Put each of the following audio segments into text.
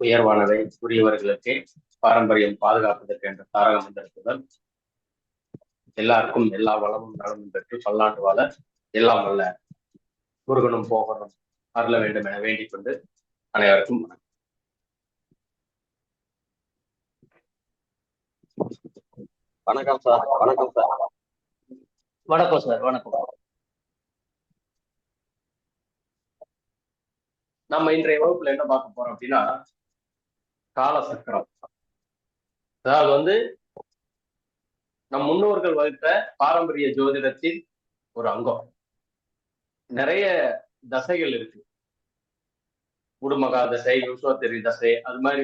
உயர்வானதை உரியவர்களுக்கு பாரம்பரியம் பாதுகாப்பதற்கு என்ற தாரக மந்திரத்துடன் எல்லாருக்கும் எல்லா வளமும் நலமும் பெற்று பல்லாண்டு வாழ எல்லாம் வல்ல முருகனும் போகணும் அருள வேண்டும் என வேண்டிக் கொண்டு அனைவருக்கும் வணக்கம் சார். வணக்கம் சார். வணக்கம் சார். வணக்கம். நம்ம இன்றைய வகுப்புல என்ன பார்க்க போறோம் அப்படின்னா, காலசக்கரம். அதாவது நம் முன்னோர்கள் வகுத்த பாரம்பரிய ஜோதிடத்தின் ஒரு அங்கம். நிறைய தசைகள் இருக்கு. குடுமகா தசை, விஸ்வத்தரி தசை, அது மாதிரி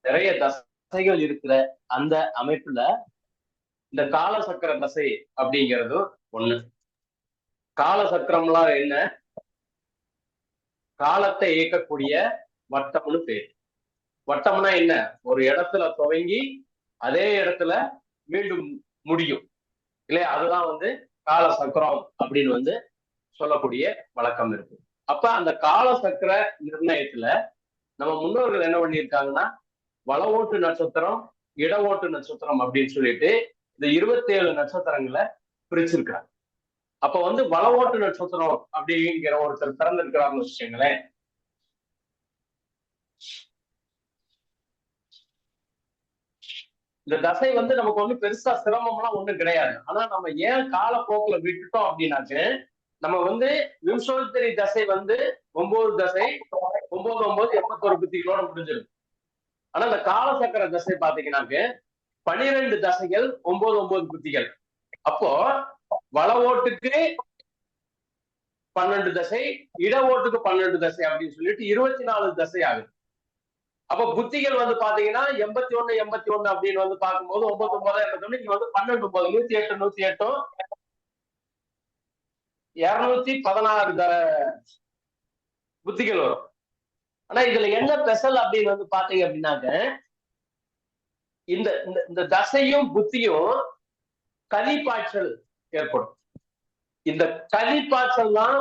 நிறைய தசைகள் இருக்கிற அந்த அமைப்புல இந்த காலசக்கர தசை அப்படிங்கிறது ஒண்ணு. காலசக்கரம்லாம் என்ன? காலத்தை இயக்கக்கூடிய வட்டம்னு பேர். வட்டம்னா என்ன? ஒரு இடத்துல துவங்கி அதே இடத்துல மீண்டும் முடியும் இல்லையா? அதுதான் காலசக்கரம் அப்படின்னு சொல்லக்கூடிய வழக்கம் இருக்கு. அப்ப அந்த காலசக்கர நிர்ணயத்துல நம்ம முன்னோர்கள் என்ன பண்ணியிருக்காங்கன்னா, வளவோட்டு நட்சத்திரம், இடவோட்டு நட்சத்திரம் அப்படின்னு சொல்லிட்டு இந்த 27 நட்சத்திரங்களை பிரிச்சிருக்காங்க. அப்ப வளவோட்டு நட்சத்திரம் அப்படிங்கிற ஒருத்தர் பிறந்திருக்கிறார்னு வச்சுக்கோங்களேன். இந்த தசை நமக்கு பெருசா சிரமம்லாம் ஒண்ணும் கிடையாது. ஆனா நம்ம ஏன் காலப்போக்குல விட்டுட்டோம் அப்படின்னாக்க, நம்ம விம்சோத்தரி தசை 9 தசை 9 81 புத்திகளோட முடிஞ்சிடும். ஆனா இந்த காலசக்கர தசை பாத்தீங்கன்னாக்க 12 தசைகள் 9 புத்திகள். அப்போ வளவோட்டுக்கு 12 தசை, இடவோட்டுக்கு 12 தசை அப்படின்னு சொல்லிட்டு 24 தசை ஆகுது. அப்ப புத்திகள் பாத்தீங்கன்னா 81 அப்படின்னு பார்க்கும்போது 9 81 இங்க 12 108 108 216 புத்திகள் வரும். ஆனா இதுல என்ன ஸ்பெஷல் அப்படின்னு பாத்தீங்க அப்படின்னாக்க, இந்த தசையும் புத்தியும் கதிப்பாய்ச்சல் ஏற்படும். இந்த கதிப்பாய்ச்சல் தான்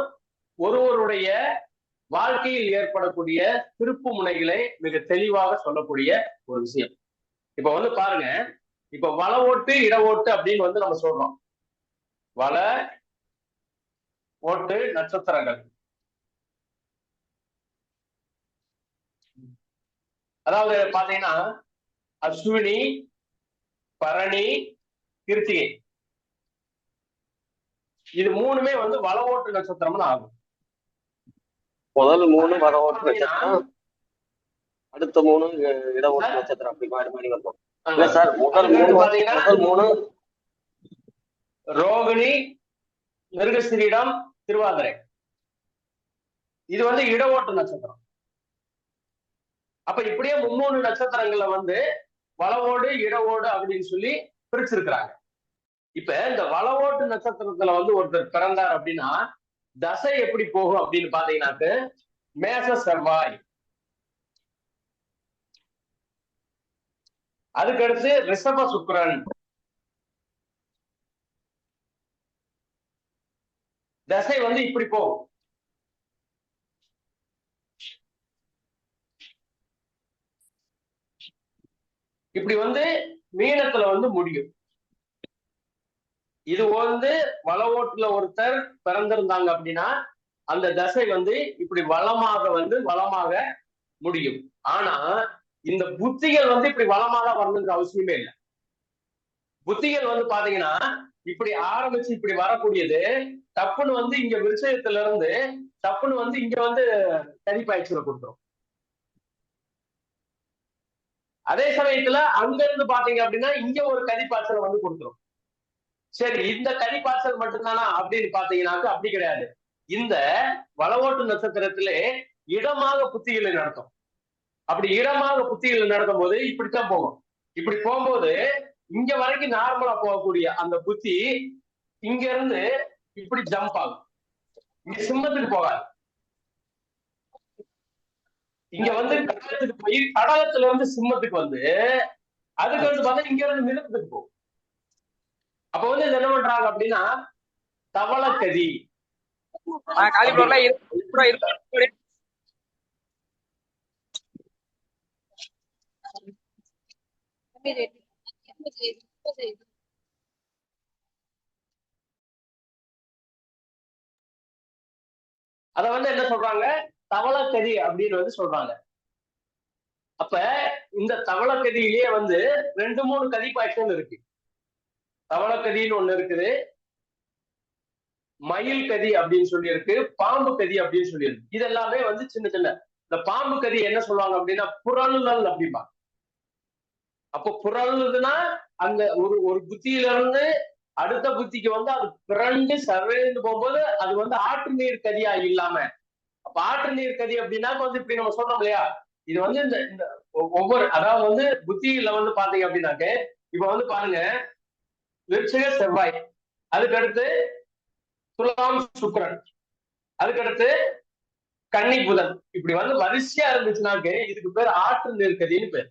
ஒருவருடைய வாழ்க்கையில் ஏற்படக்கூடிய திருப்பு முனைகளை மிக தெளிவாக சொல்லக்கூடிய ஒரு விஷயம். இப்ப பாருங்க, இப்ப வளவோட்டு இடவோட்டு அப்படின்னு நம்ம சொல்றோம். வள ஓட்டு நட்சத்திரங்கள், அதாவது பாத்தீங்கன்னா அஸ்வினி, பரணி, கிருத்திகை, இது மூணுமே வளவோட்டு நட்சத்திரம்னு ஆகும். முதல் 3 வளவோட்டு நட்சத்திரம், அடுத்த 3 இடவோட்டு நட்சத்திரம். அப்படி மாறி மாறி வரும். இல்ல சார், முதல் 3 ரோகிணி, மிருகசீரிடம், திருவாதிரை, இது இடவோட்டு நட்சத்திரம். அப்ப இப்படியே 3 நட்சத்திரங்கள்ல வளவோடு இடவோடு அப்படின்னு சொல்லி பிரிச்சிருக்கிறாங்க. இப்ப இந்த வளவோட்டு நட்சத்திரத்துல ஒருத்தர் பிறந்தார் அப்படின்னா தசை எப்படி போகும் அப்படின்னு பாத்தீங்கன்னாக்க, மேச செவ்வாய், அதுக்கடுத்து ரிஷப சுக்கிரன், தசை இப்படி போகும். இப்படி மீனத்துல முடியும். இது வளவோட்டுல ஒருத்தர் பிறந்திருந்தாங்க அப்படின்னா அந்த தசை இப்படி வளமாக முடியும். ஆனா இந்த புத்திகள் இப்படி வளமாக வரணுங்கிற அவசியமே இல்லை. புத்திகள் பாத்தீங்கன்னா இப்படி ஆரம்பிச்சு இப்படி வரக்கூடியது தப்புன்னு இங்க விருட்சத்துல இருந்து தப்புன்னு இங்க கதிப்பாய்ச்சல கொடுத்துரும். அதே சமயத்துல அங்க இருந்து பாத்தீங்க அப்படின்னா இங்க ஒரு கதிப்பாய்ச்சலை கொடுத்துரும். சரி, இந்த கதிப்பாய்ச்சல் மட்டும்தானா அப்படின்னு பாத்தீங்கன்னாக்க அப்படி கிடையாது. இந்த வளவோட்டு நட்சத்திரத்திலே இடமாக புத்திகளை நடத்தும். அப்படி இடமாக புத்திகளை நடத்தும் போது இப்படித்தான் போகும். இப்படி போகும்போது இங்க வரைக்கும் நார்மலா போகக்கூடிய அந்த புத்தி இங்க இருந்து இப்படி ஜம்ப் ஆகும். இங்க சிம்மத்துக்கு போகாது. இங்க கடகத்துக்கு போய் கடகத்துல இருந்து சிம்மத்துக்கு அதுக்கு பார்த்தா இங்க இருந்து மிருகத்துக்கு போகும். அப்ப இது என்ன பண்றாங்க அப்படின்னா தவளக்கதி. அத வந்து என்ன சொல்றாங்க, தவளக்கதி அப்படின்னு வந்து சொல்றாங்க. அப்ப இந்த தவளக்கதியிலேயே வந்து 2, 3 கதி பாய்ச்சல் இருக்கு. தவளக்கதின்னு ஒண்ணு இருக்குது, மயில் கதி அப்படின்னு சொல்லி இருக்கு, பாம்பு கதி அப்படின்னு சொல்லி இருக்கு. இது எல்லாமே வந்து சின்ன சின்ன இந்த பாம்பு கதி என்ன சொல்லுவாங்க அப்படின்னா புரளுதல் அப்படிம்பா. அப்போ புரளுதுன்னா அந்த ஒரு ஒரு புத்தியில இருந்து அடுத்த புத்திக்கு வந்து அது பிறண்டு சர்வேந்து போகும்போது அது வந்து ஆற்று நீர் கதியா இல்லாம, அப்ப ஆற்று நீர் கதி அப்படின்னா வந்து இப்படி நம்ம சொல்றோம் இல்லையா, இது வந்து இந்த இந்த ஒவ்வொரு அதாவது வந்து புத்தியில வந்து பாத்தீங்க அப்படின்னாக்க இப்ப வந்து பாருங்க, விருச்சிக செவ்வாய், அதுக்கடுத்து துலாம் சுக்கிரன், அதுக்கடுத்து கன்னி புதன், இப்படி வந்து வரிசையா இருந்துச்சுனாக்க இதுக்கு பேர் ஆற்று நீர்க்கதின்னு பேர்.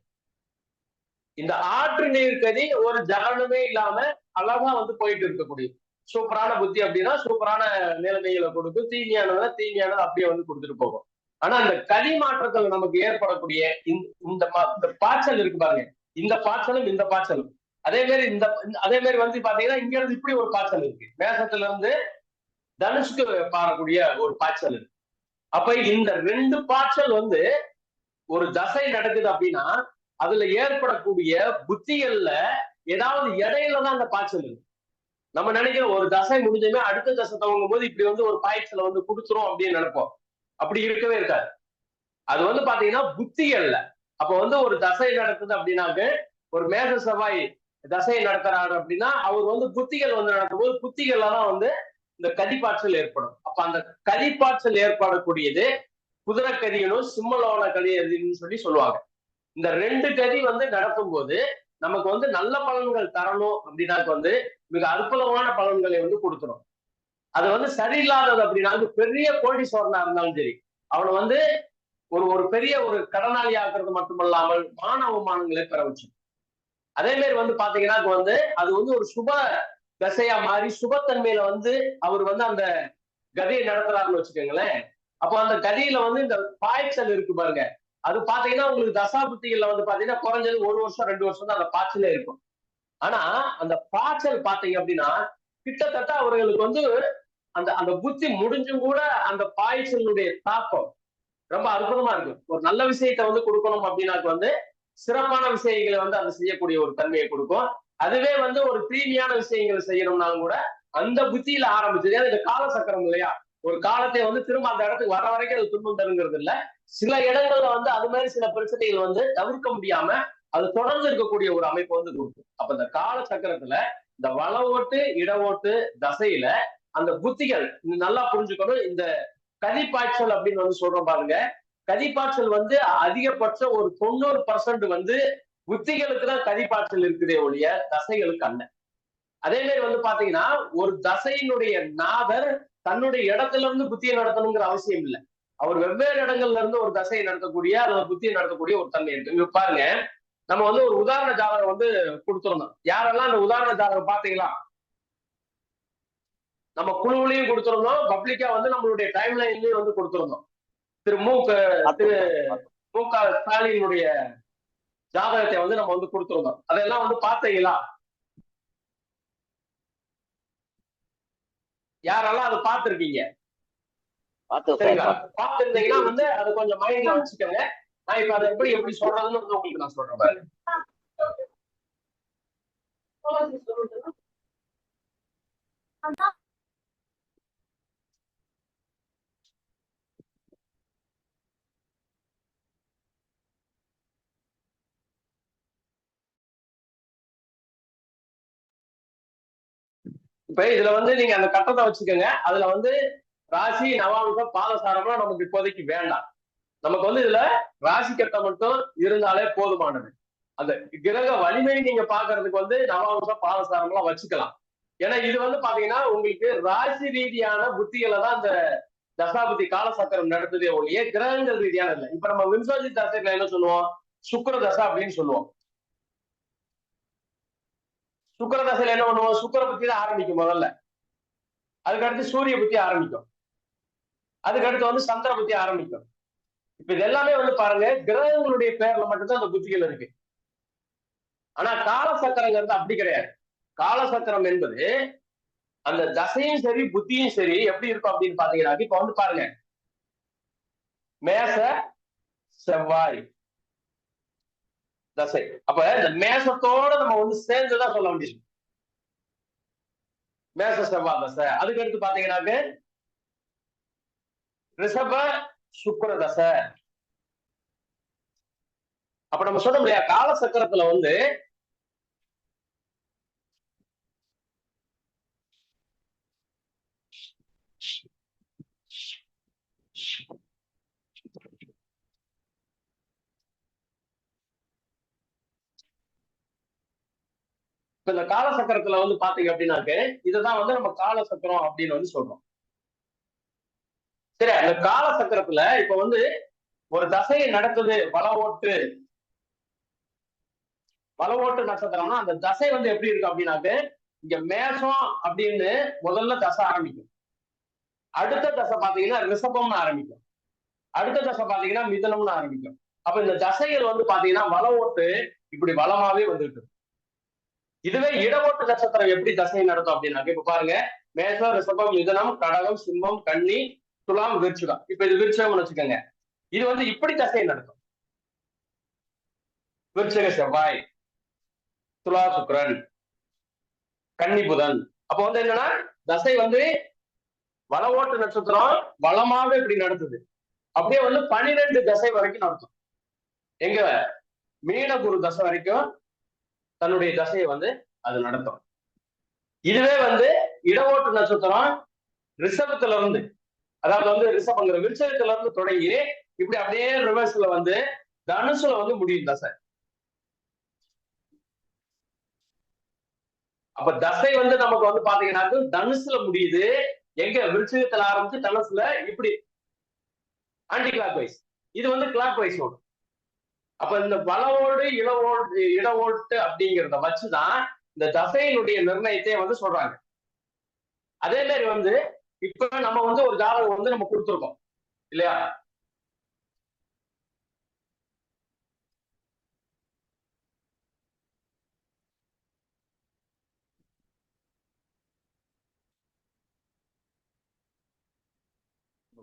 இந்த ஆற்று நீர்க்கதி ஒரு ஜலனமே இல்லாம அழகா வந்து போயிட்டு இருக்கக்கூடிய சூப்பரான புத்தி அப்படின்னா சூப்பரான நிலைமைகளை கொடுக்கும், தீமையானதை அப்படியே வந்து கொடுத்துட்டு போகும். ஆனா அந்த கதி மாற்றத்தில் நமக்கு ஏற்படக்கூடிய இந்த பாய்ச்சல் இருக்கு பாருங்க, இந்த பாய்ச்சலும் இந்த பாய்ச்சலும் அதே மாதிரி அதே மாதிரி வந்து பாத்தீங்கன்னா இங்க இருந்து இப்படி ஒரு பாய்ச்சல் இருக்கு, மேசத்துல இருந்து தனுஷ்க்கு பாடக்கூடிய ஒரு பாய்ச்சல் இருக்கு. அப்ப இந்த 2 பாய்ச்சல் வந்து ஒரு தசை நடக்குது அப்படின்னா அதுல ஏற்படக்கூடிய புத்திகள்ல ஏதாவது இடையில தான் அந்த பாய்ச்சல் இருக்கு. நம்ம நினைக்கிற ஒரு தசை முடிஞ்சுமே அடுத்த தசை துவங்கும் போது இப்படி வந்து ஒரு பாய்ச்சலை வந்து கொடுத்துரும் அப்படின்னு நினைப்போம். அப்படி இருக்கவே இருக்காது. அது வந்து பாத்தீங்கன்னா புத்திகள்ல அப்ப வந்து ஒரு தசை நடக்குது அப்படின்னாக்க ஒரு மேச செவ்வாய் தசையை நடத்துறாரு அப்படின்னா அவர் வந்து புத்திகள் வந்து நடக்கும்போது புத்திகள்ல தான் வந்து இந்த கதிப்பாய்ச்சல் ஏற்படும். அப்ப அந்த கதிப்பாய்ச்சல் ஏற்படக்கூடியது குதிரைக்கதியனும் சிம்மலோன கதின்னு சொல்லி சொல்லுவாங்க. இந்த 2 கதி வந்து நடத்தும் போது நமக்கு வந்து நல்ல பலன்கள் தரணும் அப்படின்னாக்க வந்து மிக அற்புதமான பலன்களை வந்து கொடுத்துரும். அது வந்து சரியில்லாதது அப்படின்னா பெரிய கோடீஸ்வரனா இருந்தாலும் சரி, அவனை வந்து ஒரு பெரிய ஒரு கடனாளி ஆக்குறது மட்டுமல்லாமல் மான அவமானங்களை பெற வச்சு. அதே மாதிரி வந்து பாத்தீங்கன்னா வந்து அது வந்து ஒரு சுப தசையா மாறி சுபத்தன்மையில வந்து அவர் வந்து அந்த கதியை நடத்துறாருன்னு வச்சுக்கோங்களேன். அப்போ அந்த கதியில வந்து இந்த பாய்ச்சல் இருக்கு பாருங்க, அது பாத்தீங்கன்னா உங்களுக்கு தசாபுத்திகள்ல வந்து பாத்தீங்கன்னா குறைஞ்சது 1 வருஷம் 2 வருஷம் தான் அந்த பாய்ச்சலே இருக்கும். ஆனா அந்த பாய்ச்சல் பாத்தீங்க அப்படின்னா கிட்டத்தட்ட அவர்களுக்கு வந்து அந்த அந்த புத்தி முடிஞ்சும் கூட அந்த பாய்ச்சலுடைய தாக்கம் ரொம்ப அற்புதமா இருக்கும். ஒரு நல்ல விஷயத்தை வந்து கொடுக்கணும் அப்படின்னாக்கு வந்து சிறப்பான விஷயங்களை வந்து அதை செய்யக்கூடிய ஒரு தன்மையை கொடுக்கும். அதுவே வந்து ஒரு தீமையான விஷயங்களை செய்யணும்னாலும் கூட அந்த புத்தியில ஆரம்பிச்சது. ஏன்னா இந்த கால சக்கரம் இல்லையா, ஒரு காலத்தை வந்து திரும்ப அந்த இடத்துக்கு வர வரைக்கும் அது துன்பம் தருங்கிறது இல்ல. சில இடங்கள்ல வந்து அது மாதிரி சில பிரச்சனைகள் வந்து தவிர்க்க முடியாம அது தொடர்ந்து இருக்கக்கூடிய ஒரு அமைப்பு வந்து கொடுக்கும். அப்ப இந்த கால சக்கரத்துல இந்த வள ஓட்டு இட ஓட்டு தசையில அந்த புத்திகள் நல்லா புரிஞ்சுக்கணும். இந்த கதிப்பாய்ச்சல் அப்படின்னு வந்து சொல்றோம் பாருங்க, கதிப்பாய்ச்சல் வந்து அதிகபட்சம் ஒரு 90% வந்து புத்திகளுக்கு தான் கதிப்பாய்ச்சல் இருக்குதே ஒழிய தசைகளுக்கு அல்ல. அதே மாதிரி வந்து பாத்தீங்கன்னா ஒரு தசையினுடைய நாதர் தன்னுடைய இடத்துல இருந்து புத்தியை நடத்தணுங்கிற அவசியம் இல்லை. அவர் வெவ்வேறு இடங்கள்ல இருந்து ஒரு தசையை நடத்தக்கூடிய அல்லது புத்தியை நடத்தக்கூடிய ஒரு தன்மை இருக்கு. இங்க பாருங்க, நம்ம வந்து ஒரு உதாரண ஜாதகம் வந்து கொடுத்திருந்தோம். யாரெல்லாம் அந்த உதாரண ஜாதகம் பாத்தீங்களா? நம்ம குழுவிலையும் கொடுத்திருந்தோம், பப்ளிக்கா வந்து நம்மளுடைய டைம் லைன்லயும் வந்து கொடுத்திருந்தோம். திரு மு க ஸ்டாலினுடைய ஜாதகத்தை வந்து நம்ம வந்து கொடுத்திருந்தோம். அதெல்லாம் வந்து பாத்தீங்களா? யாரெல்லாம் அதை பார்த்திருக்கீங்க? சரிங்களா? பார்த்திருந்தீங்கன்னா வந்து அது கொஞ்சம் மைண்ட்ல வச்சுக்கோங்க. நான் இப்ப அதை எப்படி சொல்றதுன்னு வந்து உங்களுக்கு நான் சொல்றேன் பாருங்க. இப்ப இதுல வந்து நீங்க அந்த கட்டத்தை வச்சுக்கோங்க. அதுல வந்து ராசி நவாம்சம் பாதசாரம்லாம் நமக்கு இப்போதைக்கு வேண்டாம். நமக்கு வந்து இதுல ராசி கட்டம் மட்டும் இருந்தாலே போதுமானது. அந்த கிரக வலிமை நீங்க பாக்குறதுக்கு வந்து நவாம்சம் பாதசாரம் எல்லாம் வச்சுக்கலாம். ஏன்னா இது வந்து பாத்தீங்கன்னா உங்களுக்கு ராசி ரீதியான புத்திகளை தான் இந்த தசாபுத்தி காலசக்கரம் நடத்துதே ஒழிய கிரகங்கள் ரீதியான இல்லை. இப்ப நம்ம விம்சோஜி தசைகளை என்ன சொல்லுவோம்? சுக்கர தசை அப்படின்னு சொல்லுவோம். சுக்கர தசையில என்ன பண்ணுவோம்? சுக்கர புத்தி தான் ஆரம்பிக்கும் முதல்ல. அதுக்கடுத்து சூரிய புத்தி ஆரம்பிக்கும். அதுக்கடுத்து வந்து சந்திர புத்தி ஆரம்பிக்கும். இப்ப இது எல்லாமே வந்து பாருங்க கிரகங்களுடைய பேர்ல மட்டும்தான் அந்த புத்திகள் இருக்கு. ஆனா காலசக்கரங்கிறது அப்படி கிடையாது. காலசக்கரம் என்பது அந்த தசையும் சரி புத்தியும் சரி எப்படி இருக்கும் அப்படின்னு பாத்தீங்கன்னா, இப்ப வந்து பாருங்க, மேச செவ்வாய் தசை. அப்ப இந்த மேசத்தோட நம்ம வந்து சேர்ந்துதான் சொல்ல வேண்டியது. மேச செவ்வாய் தசை. அதுக்கு அடுத்து பாத்தீங்கன்னாக்க ரிஷப சுக்கிர தசை. அப்ப நம்ம சொல்ல முடியாது காலசக்கரத்துல வந்து இப்ப இந்த காலசக்கரத்துல வந்து பாத்தீங்க அப்படின்னாக்க இதுதான் வந்து நம்ம காலசக்கரம் அப்படின்னு வந்து சொல்றோம். சரி, அந்த காலசக்கரத்துல இப்ப வந்து ஒரு தசையை நடத்துது வள ஓட்டு நட்சத்திரம்னா அந்த தசை வந்து எப்படி இருக்கு அப்படின்னாக்க இங்க மேசம் அப்படின்னு முதல்ல தசை ஆரம்பிக்கும். அடுத்த தசை பாத்தீங்கன்னா ரிஷபம்னு ஆரம்பிக்கும். அடுத்த தசை பாத்தீங்கன்னா மிதனம்னு ஆரம்பிக்கும். அப்ப இந்த தசைகள் வந்து பாத்தீங்கன்னா வள ஓட்டு இப்படி வளமாவே வந்துருக்கு. இதுவே இடவோட்டு நட்சத்திரம் எப்படி தசையை நடத்தும் அப்படின்னாக்க இப்ப பாருங்க, மேசம் ரிஷபம் மிதனம் கடகம் சிம்மம் கன்னி துலாம் விருச்சிகம். இப்ப இது விருச்சிகம்னு வச்சுக்கோங்க. இது வந்து இப்படி தசையை நடத்தும். விருச்சிக செவ்வாய், துலா சுக்கிரன், கன்னி புதன். அப்ப வந்து என்னன்னா தசை வந்து வள ஓட்டு நட்சத்திரம் வளமாக இப்படி நடத்துது. அப்படியே வந்து 12 தசை வரைக்கும் நடத்தும். எங்க மீன குரு தசை வரைக்கும் தன்னுடைய தசையை வந்து அது நடத்தும். இதுவே வந்து இடவோட்டு நட்சத்திரம் ரிஷபத்துல இருந்து, அதாவது வந்து ரிஷபங்கிற விருச்சகத்துல இருந்து தொடங்கி இப்படி அப்படியே ரிவர்ஸ்ல வந்து தனுசுல வந்து முடியும் தசை. அப்ப தசை வந்து நமக்கு வந்து பாத்தீங்கன்னா தனுசுல முடியுது. எங்க விருச்சகத்துல ஆரம்பிச்சு தனுசுல இப்படி ஆன்டி கிளாக் வைஸ். இது வந்து கிளாக் வைஸ் ஓடும். அப்ப இந்த வளவோடு இடவோட்டு அப்படிங்கிறத வச்சுதான் இந்த தசையினுடைய நிர்ணயத்தை வந்து சொல்றாங்க. அதே மாதிரி வந்து இப்ப நம்ம வந்து ஒரு ஜாதகம் வந்து நம்ம கொடுத்துருக்கோம் இல்லையா?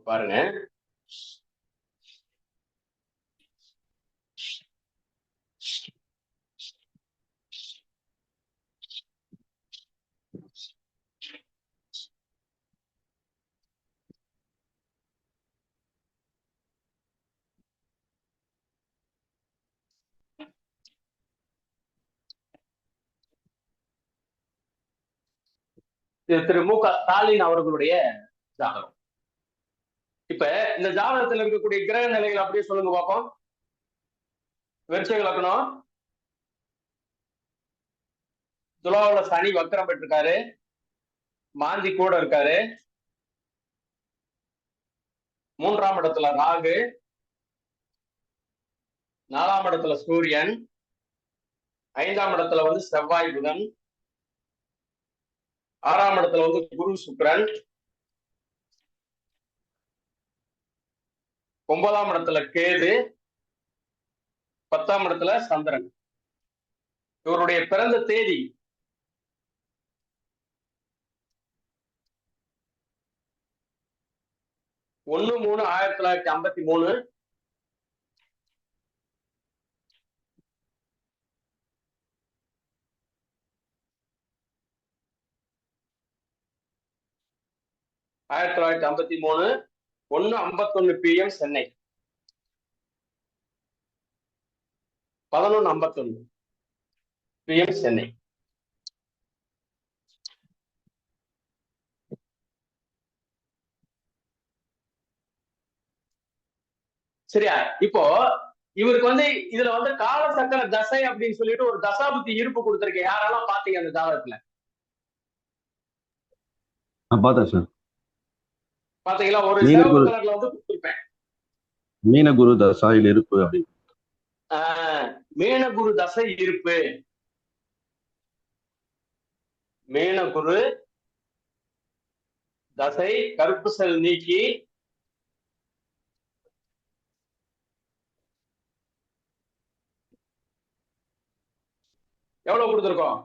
பாருங்க, திரு மு க ஸ்டாலின் அவர்களுடைய ஜாதகம். இப்ப இந்த ஜாதகத்தில் இருக்கக்கூடிய கிரக நிலைகள் அப்படியே சொல்லுங்க பார்ப்போம். விருச்சிக லக்னம், துலாவுல சனி வக்கரம் பெற்றிருக்காரு, மாந்தி கூட இருக்காரு, 3ஆம் இடத்துல ராகு, 4ஆம் இடத்துல சூரியன், 5ஆம் இடத்துல வந்து செவ்வாய் புதன், 6ஆம் இடத்துல வந்து குரு சுக்கிரன், 9ஆம் இடத்துல கேது, 10ஆம் இடத்துல சந்திரன். இவருடைய பிறந்த தேதி 1/3/1953. ஆயிரத்தி தொள்ளாயிரத்தி 53 1:51 PM சென்னை. 11:51 PM சென்னை. சரியா? இப்போ இவருக்கு வந்து இதுல வந்து காலசக்கர தசை அப்படின்னு சொல்லிட்டு ஒரு தசாபுத்தி இருப்பு கொடுத்திருக்கேன். யாரெல்லாம் பாத்தீங்க அந்த ஜாதகத்துல? பார்த்தேன் சார். பாத்தீங்களா? ஒரு சிவப்பு கலர்ல வந்து கொடுத்திருப்பேன். மீனகுரு தசாயில் இருப்பு அப்படின்னு. மீனகுரு தசை இருப்பு, மீனகுரு தசை கருப்பு செல் நீக்கி எவ்வளவு கொடுத்துருக்கோம்?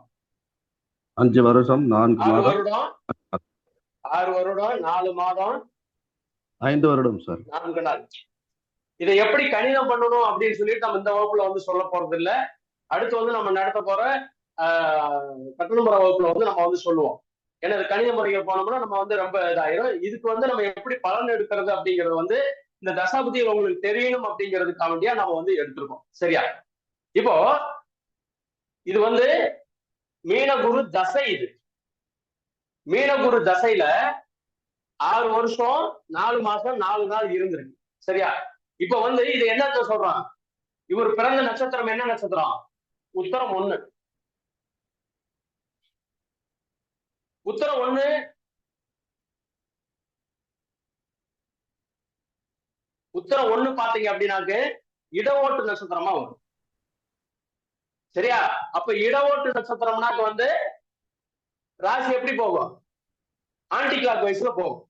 5 வருஷம் 4 6 மாதம் வருடம் 6 வருடம் 4 மாதம் 5 வருடம் சார். 4 நாள். இதை எப்படி கணிதம் பண்ணணும் அப்படின்னு சொல்லிட்டு நம்ம இந்த வகுப்புல வந்து சொல்ல போறது இல்ல. அடுத்து வந்து நம்ம நடத்த போற கட்டண முறை வகுப்புல வந்து நம்ம வந்து சொல்லுவோம். ஏன்னா இது கணித முறைகள் போனோம்னா நம்ம வந்து ரொம்ப இதாயிரும். இதுக்கு வந்து நம்ம எப்படி பலன் எடுக்கிறது அப்படிங்கிறது வந்து இந்த தசாபதிகள் உங்களுக்கு தெரியணும் அப்படிங்கிறதுக்காண்டியா நம்ம வந்து எடுத்திருக்கோம். சரியா? இப்போ இது வந்து மீனகுரு தசை. இது மீனகுரு தசையில 6 வருஷம் 4 மாசம் 4 நாள் இருந்திருக்கு. சரியா? இப்ப வந்து இது என்ன சொல்றான்? இவர் பிறந்த நட்சத்திரம் என்ன நட்சத்திரம்? உத்தரம் 1. உத்தரம் 1 உத்தரம் 1 பாத்தீங்க அப்படின்னாக்கு இடவோட்டு நட்சத்திரமா வரும். சரியா? அப்ப இடவோட்டு நட்சத்திரம்னாக்கு வந்து ராசி எப்படி போகும்? ஆன்டி கிளாக் வைஸ்ல போகும்.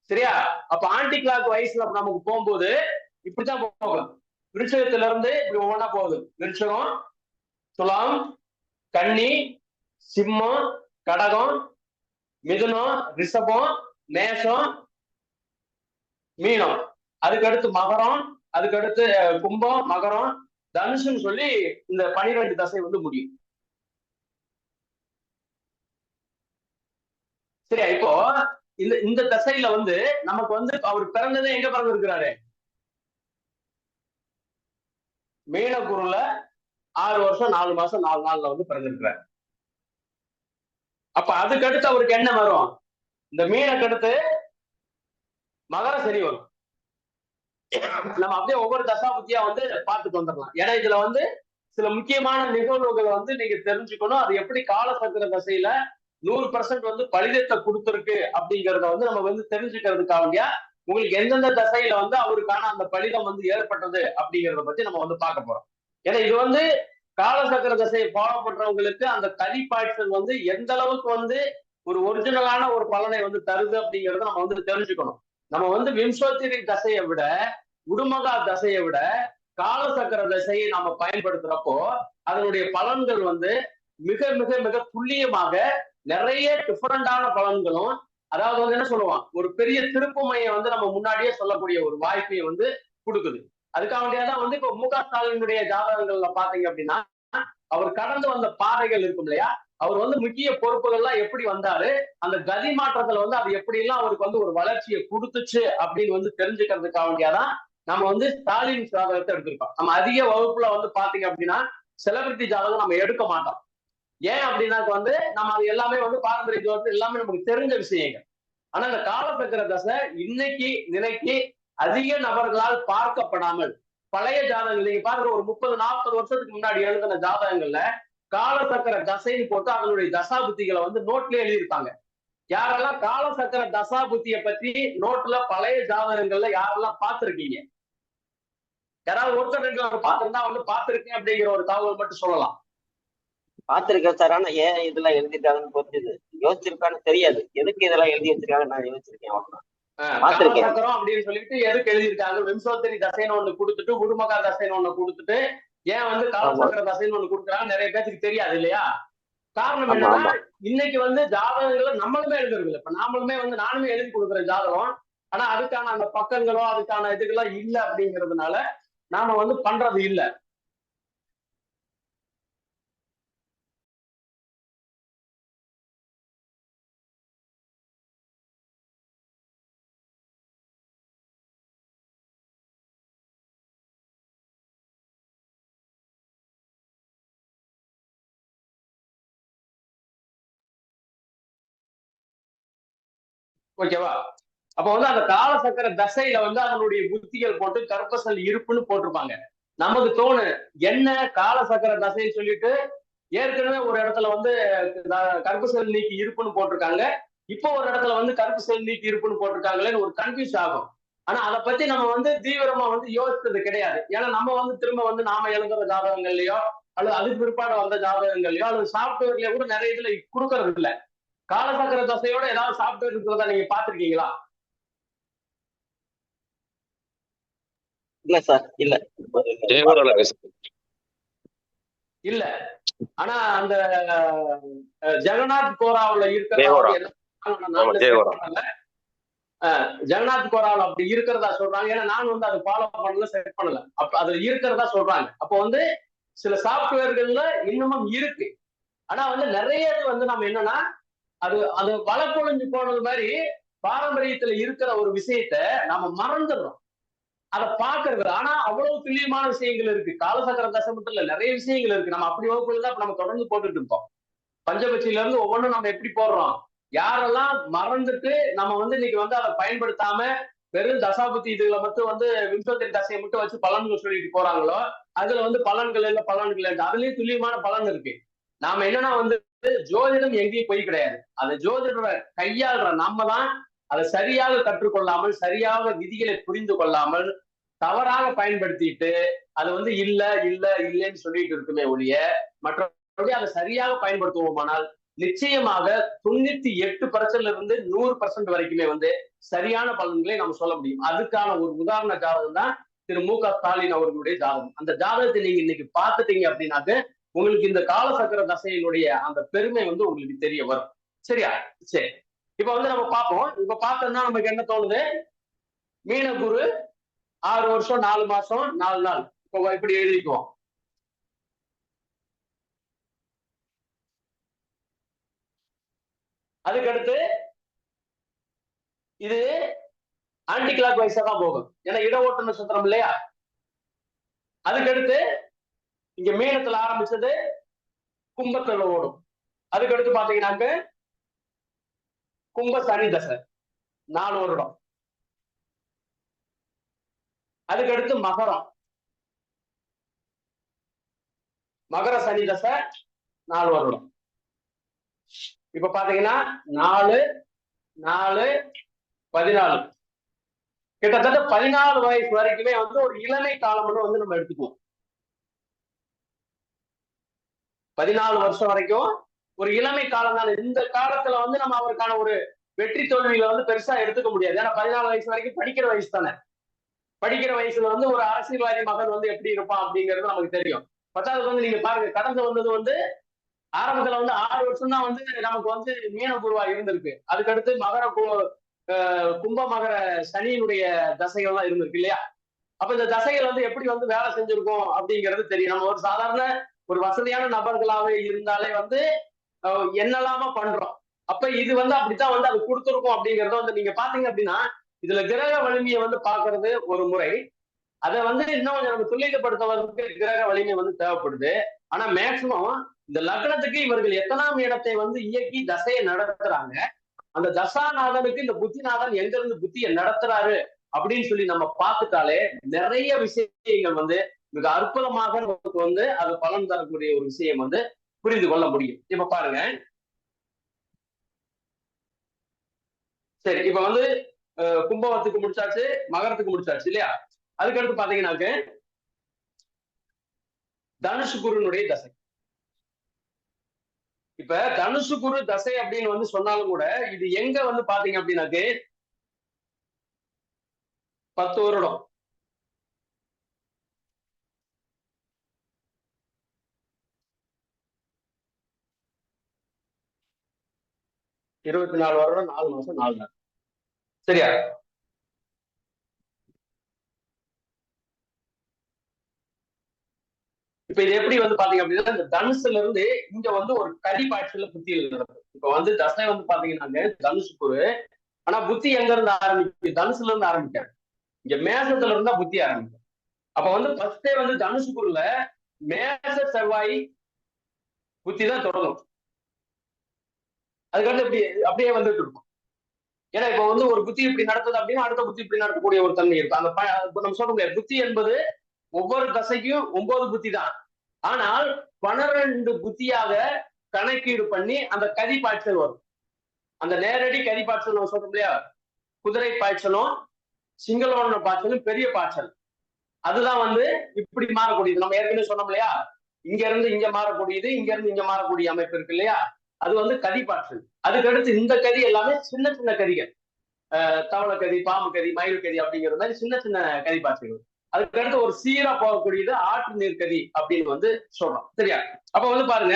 சரியா? அப்ப ஆன்டி கிளாக் வைஸ்ல நமக்கு போகும்போது இப்படித்தான் போகும். விருட்சகத்துல இருந்து இப்படி ஒவ்வொன்னா போகுது. விருட்சகம், துலாம், கன்னி, சிம்மம், கடகம், மிதுனம், ரிஷபம், மேஷம், மீனம், அதுக்கடுத்து மகரம், அதுக்கடுத்து கும்பம், மகரம், தனுஷுன்னு சொல்லி இந்த 12 தசை வந்து முடியும். சரியா? இப்போ இந்த தசையில வந்து நமக்கு வந்து அவர் பிறந்ததே எங்க பிறந்திருக்கிறாரு? மீனகுருல 6 வருஷம் 4 மாசம் 4 நாள்ல வந்து பிறந்திருக்கிறார். அப்ப அதுக்கு அடுத்து அவருக்கு என்ன வரும்? இந்த மீனுக்கு அடுத்து மகர சனி வரும். நம்ம அப்படியே ஒவ்வொரு தசாபுத்தியா வந்து பார்த்துட்டு வந்துடலாம். ஏன்னா இதுல வந்து சில முக்கியமான நிகழ்வுகளை வந்து நீங்க தெரிஞ்சுக்கணும். அது எப்படி காலசக்கர தசையில 100% வந்து பலிதத்தை கொடுத்திருக்கு அப்படிங்கறத வந்து நம்ம வந்து தெரிஞ்சுக்கிறதுக்காக உங்களுக்கு எந்தெந்த தசையில வந்து அவருக்கான அந்த பலிதம் வந்து ஏற்பட்டது அப்படிங்கறத பத்தி நம்ம வந்து பார்க்க போறோம். ஏன்னா இது வந்து காலசக்கர தசையை ஃபாலோ பண்றவங்களுக்கு அந்த கலிப்பாய்ச்சல் வந்து எந்த அளவுக்கு வந்து ஒரு ஒரிஜினலான ஒரு பலனை வந்து தருது அப்படிங்கறத நம்ம வந்து தெரிஞ்சுக்கணும். நம்ம வந்து விம்சோத்திரி தசையை விட குடுமகா தசையை விட காலசக்கர தசையை நாம பயன்படுத்துறப்போ அதனுடைய பலன்கள் வந்து மிக மிக மிக துல்லியமாக நிறைய டிஃபரெண்டான பலன்களும், அதாவது வந்து என்ன சொல்லுவான், ஒரு பெரிய திருப்புமையை வந்து நம்ம முன்னாடியே சொல்லக்கூடிய ஒரு வாய்ப்பை வந்து கொடுக்குது. அதுக்காக வேண்டியதான் வந்து இப்போ மு க ஸ்டாலினுடைய ஜாதகங்கள்ல பாத்தீங்க அப்படின்னா அவர் கடந்து வந்த பாதைகள் இருக்கும் இல்லையா, அவர் வந்து முக்கிய பொறுப்புகள்லாம் எப்படி வந்தாரு, அந்த கதி மாற்றத்துல வந்து அது எப்படி எல்லாம் அவருக்கு வந்து ஒரு வளர்ச்சியை கொடுத்துச்சு அப்படின்னு வந்து தெரிஞ்சுக்கிறதுக்காக வேண்டியாதான் நம்ம வந்து ஸ்டாலின் ஜாதகத்தை எடுத்திருக்கோம். நம்ம அதிக வகுப்புல வந்து பாத்தீங்க அப்படின்னா செலிபிரிட்டி ஜாதகம் நம்ம எடுக்க மாட்டோம். ஏன் அப்படின்னாக்க வந்து நம்ம அது எல்லாமே வந்து பாரம்பரிய ஜோதிடத்துல எல்லாமே நமக்கு தெரிஞ்ச விஷயங்கள். ஆனா இந்த காலசக்கர தசை இன்னைக்கு நிலைக்கு அதிக நபர்களால் பார்க்கப்படாமல் பழைய ஜாதகங்கள் நீங்க பாக்குற ஒரு 30-40 வருஷத்துக்கு முன்னாடி எழுதின ஜாதகங்கள்ல காலசக்கர தசைன்னு போட்டு அதனுடைய தசா புத்திகளை வந்து நோட்ல எழுதியிருப்பாங்க. யாரெல்லாம் காலசக்கர தசா புத்திய பத்தி நோட்ல பழைய ஜாதகங்கள்ல யாரெல்லாம் பார்த்திருக்கீங்க? யாராவது ஒருத்தர் ரெண்டு பார்த்திருந்தா வந்து பார்த்திருக்கேன் அப்படிங்கிற ஒரு தகவல் மட்டும் சொல்லலாம். பார்த்திருக்கேன் சார். ஆனா ஏன் இதெல்லாம் எழுதிட்டாங்கன்னு புரிஞ்சுது. யோசிச்சிருக்கான்னு தெரியாது. எதுக்கு இதெல்லாம் எழுதி வச்சிருக்காங்க நான் யோசிச்சிருக்கேன். காலசக்கரம் அப்படின்னு சொல்லிட்டு எதுக்கு எழுதியிருக்காங்க? விம்சோத்தரி தசைன்னு ஒண்ணு கொடுத்துட்டு குடுமகா தசைன்னு ஒண்ணு கொடுத்துட்டு ஏன் வந்து காலசக்கர தசைன்னு ஒண்ணு கொடுக்குறாங்க நிறைய பேருக்கு தெரியாது இல்லையா? காரணம் என்னன்னா இன்னைக்கு வந்து ஜாதகங்களை நம்மளுமே எழுதுறது இல்லை. இப்ப நாமளுமே வந்து நானுமே எழுதி கொடுக்குறேன் ஜாதகம். ஆனா அதுக்கான அந்த பக்கங்களோ அதுக்கான இதுக்கெல்லாம் இல்லை அப்படிங்கிறதுனால நாம வந்து பண்றது இல்லை. ஓகேவா? அப்ப வந்து அந்த காலசக்கர தசையில வந்து அதனுடைய புத்திகள் போட்டு கர்ப்பசல் இருப்புன்னு போட்டிருப்பாங்க. நமக்கு தோணு என்ன காலசக்கர தசைன்னு சொல்லிட்டு ஏற்கனவே ஒரு இடத்துல வந்து கர்ப்பசல் நீக்கி இருப்புன்னு போட்டிருக்காங்க, இப்போ ஒரு இடத்துல வந்து கர்ப்பசல் நீக்கி இருப்புன்னு போட்டிருக்காங்களேன்னு ஒரு கன்ஃபியூஸ் ஆகும். ஆனா அதை பத்தி நம்ம வந்து தீவிரமா வந்து யோசிச்சது கிடையாது. ஏன்னா நம்ம வந்து திரும்ப வந்து நாம எழுதுற ஜாதகங்கள்லயோ அல்லது அதுக்கு பிற்பாடு வந்த ஜாதகங்கள்லயோ அல்லது சாப்ட்வேர்லயோ கூட நிறைய இதுல கொடுக்கறது இல்லை. காலசக்கர தசையோட ஏதாவது சாப்ட்வேர் இருக்கிறதா நீங்க பாத்திருக்கீங்களா? இல்ல சார், இல்ல இல்ல. ஆனா அந்த ஜெகநாத் கோராவுல ஜெயகோரா. இருக்கிறதா ஜெகநாத் கோராவில் அப்படி இருக்கிறதா சொல்றாங்க. ஏன்னா நான் வந்து அதை ஃபாலோ பண்ணல, செட் பண்ணல. அப்ப அதுல இருக்கிறதா சொல்றாங்க. அப்போ வந்து சில சாப்ட்வேர்கள்ல இன்னமும் இருக்கு. ஆனா வந்து நிறைய வந்து நம்ம என்னன்னா அது அது வழக்கொழிஞ்சு போனது மாதிரி பாரம்பரியத்துல இருக்கிற ஒரு விஷயத்த நாம மறந்துடுறோம். அதை பாக்குறது. ஆனா அவ்வளவு துல்லியமான விஷயங்கள் இருக்கு. காலசக்கர தசமத்துல நிறைய விஷயங்கள் இருக்கு. நம்ம அப்படி வகுப்புல தான் நம்ம தொடர்ந்து போட்டுட்டு இருக்கோம். பஞ்சபட்சியில இருந்து ஒவ்வொன்றும் நம்ம எப்படி போடுறோம். யாரெல்லாம் மறந்துட்டு நம்ம வந்து இன்னைக்கு வந்து அதை பயன்படுத்தாம வெறும் தசாபுத்தி இதுல மட்டும் வந்து விம்சோத்தரி தசையை மட்டும் வச்சு பலன்கள் சொல்லிட்டு போறாங்களோ அதுல வந்து பலன்கள் இல்ல பலன்கள் இல்லை. அதுலயும் துல்லியமான பலன் இருக்கு. நாம என்னன்னா வந்து ஜோதிடம் எங்கேயும் போய் கிடையாது. அந்த ஜோதிடரை கையாளுற நம்ம தான் அதை சரியாக கற்றுக்கொள்ளாமல், சரியாக விதிகளை புரிந்து கொள்ளாமல், தவறாக பயன்படுத்திட்டு அது வந்து இல்ல இல்ல இல்லைன்னு சொல்லிட்டு இருக்குமே ஒழிய மற்றபடி அதை சரியாக பயன்படுத்துவோமானால் நிச்சயமாக 98% இருந்து 100% வரைக்குமே வந்து சரியான பலன்களை நம்ம சொல்ல முடியும். அதுக்கான ஒரு உதாரண ஜாதகம் தான் திரு மு க ஸ்டாலின் அவர்களுடைய ஜாதகம். அந்த ஜாதகத்தை நீங்க இன்னைக்கு பார்த்துட்டீங்க அப்படின்னாக்க உங்களுக்கு இந்த காலசக்கர தசையினுடைய அந்த பெருமை வந்து உங்களுக்கு தெரிய வரும். சரியா? சரி, இப்ப வந்து நம்ம பார்ப்போம். இப்ப பார்த்தோம்னா நமக்கு என்ன தோணுது, மீனகுரு 6 வருஷம் 4 மாசம் 4 நாள். இப்போ இப்படி எழுதிக்குவோம். அதுக்கடுத்து இது ஆன்டி கிளாக் வைஸா தான் போகும். ஏன்னா இட ஓட்ட நட்சத்திரம் இல்லையா. அதுக்கடுத்து இங்க மீனத்துல ஆரம்பிச்சது கும்பத்துல ஓடும். அதுக்கடுத்து பாத்தீங்கன்னாக்க கும்ப சனி தசை 4 வருடம். அதுக்கடுத்து மகரம், மகர சனி தசை 4 வருடம். இப்ப பாத்தீங்கன்னா 4 4 14 கிட்டத்தட்ட 14 வயசு வரைக்குமே வந்து ஒரு இளமை காலம்னு வந்து நம்ம எடுத்துக்குவோம். 14 வருஷம் வரைக்கும் ஒரு இளமை காலம் தான். இந்த காலத்துல வந்து நம்ம அவருக்கான ஒரு வெற்றி தோல்வியில வந்து பெருசா எடுத்துக்க முடியாது. ஏன்னா 14 வயசு வரைக்கும் படிக்கிற வயசு தானே. படிக்கிற வயசுல வந்து ஒரு அரசியல்வாதி மகன் வந்து எப்படி இருப்பான் அப்படிங்கிறது நமக்கு தெரியும். பத்தாவது வந்து நீங்க பாருங்க, கடந்து வந்தது வந்து ஆரம்பத்துல வந்து 6 வருஷம் தான் வந்து நமக்கு வந்து மீன குருவா இருந்திருக்கு. அதுக்கடுத்து கும்ப மகர சனியினுடைய தசைகள் தான் இருந்திருக்கு இல்லையா. அப்ப இந்த தசைகள் வந்து எப்படி வந்து வேலை செஞ்சிருக்கும் அப்படிங்கிறது தெரியும். நம்ம ஒரு சாதாரண ஒரு வசதியான நபர்களாவே இருந்தாலே வந்து என்னெல்லாமா பண்றோம். அப்ப இது வந்து அப்படித்தான் வந்து அது கொடுத்துருக்கும் அப்படிங்கறத வந்து நீங்க பாத்தீங்க அப்படின்னா இதுல கிரக வலிமையை வந்து பாக்குறது ஒரு முறை. அதை வந்து இன்னும் கொஞ்சம் நம்ம துல்லியப்படுத்துவதற்கு கிரக வலிமை வந்து தேவைப்படுது. ஆனா மேக்சிமம் இந்த லக்னத்துக்கு இவர்கள் எத்தனாம் இடத்தை வந்து இயக்கி தசையை நடத்துறாங்க, அந்த தசாநாதனுக்கு இந்த புத்திநாதன் எங்க இருந்து புத்தியை நடத்துறாரு அப்படின்னு சொல்லி நம்ம பார்த்துட்டாலே நிறைய விஷயங்கள் வந்து மிக அற்புதமாக நமக்கு வந்து அது பலன் தரக்கூடிய ஒரு விஷயம் வந்து புரிந்து கொள்ள முடியும். இப்ப பாருங்க, சரி இப்ப வந்து கும்பவத்துக்கு முடிச்சாச்சு, மகரத்துக்கு முடிச்சாச்சு இல்லையா. அதுக்கடுத்து பாத்தீங்கன்னாக்க தனுசு குருனுடைய தசை. இப்ப தனுசு குரு தசை அப்படின்னு வந்து சொன்னாலும் கூட இது எங்க வந்து பாத்தீங்க அப்படின்னாக்கு 10 வருடம். இருபத்தி 4 வருடம் 4 மாசம் 4 நாள். சரியா? இப்ப இது எப்படி வந்து பாத்தீங்க அப்படின்னா இந்த தனுசுல இருந்து இங்க வந்து ஒரு கதிபாய்ச்சல புத்தியில் நடக்கும். இப்ப வந்து தசை வந்து பாத்தீங்கன்னா தனுசு குரு. ஆனா புத்தி எங்க இருந்து ஆரம்பிக்கும், தனுசுல இருந்து ஆரம்பிக்காது. இங்க மேசத்துல இருந்தா புத்தி ஆரம்பிக்கும். அப்ப வந்து ஃபர்ஸ்டே வந்து தனுசு குருல மேச செவ்வாய் புத்தி தான் தொடங்கும். அதுக்கடுத்து இப்படி அப்படியே வந்துட்டு இருக்கும். ஏன்னா இப்ப வந்து ஒரு புத்தி இப்படி நடத்துது அப்படின்னா அடுத்த புத்தி இப்படி நடத்தக்கூடிய ஒரு தன்மை இருக்கு. அந்த நம்ம சொல்ல முடியாது. புத்தி என்பது ஒவ்வொரு தசைக்கும் 9 புத்தி தான். ஆனால் 12 புத்தியாக கணக்கீடு பண்ணி அந்த கதி பாய்ச்சல் வரும். அந்த நேரடி கதி பாய்ச்சல் நம்ம சொல்றோம் இல்லையா, குதிரை பாய்ச்சலும் சிங்களோட பாய்ச்சலும் பெரிய பாய்ச்சல். அதுதான் வந்து இப்படி மாறக்கூடியது. நம்ம ஏற்கனவே சொன்னோம் இல்லையா, இங்க இருந்து இங்க மாறக்கூடியது, இங்க இருந்து இங்க மாறக்கூடிய அமைப்பு இருக்கு இல்லையா, அது வந்து கதி பாய்ச்சல். அதுக்கடுத்து இந்த கதி எல்லாமே சின்ன சின்ன கதிகள், தவளை கதி, பாம்பு கதி, மயில் கதி அப்படிங்கிற மாதிரி சின்ன சின்ன கதி பாய்ச்சல்கள். அதுக்கடுத்து ஒரு சீரா போகக்கூடியது ஆற்று நீர்க்கதி அப்படின்னு வந்து சொல்றோம். சரியா? அப்ப வந்து பாருங்க,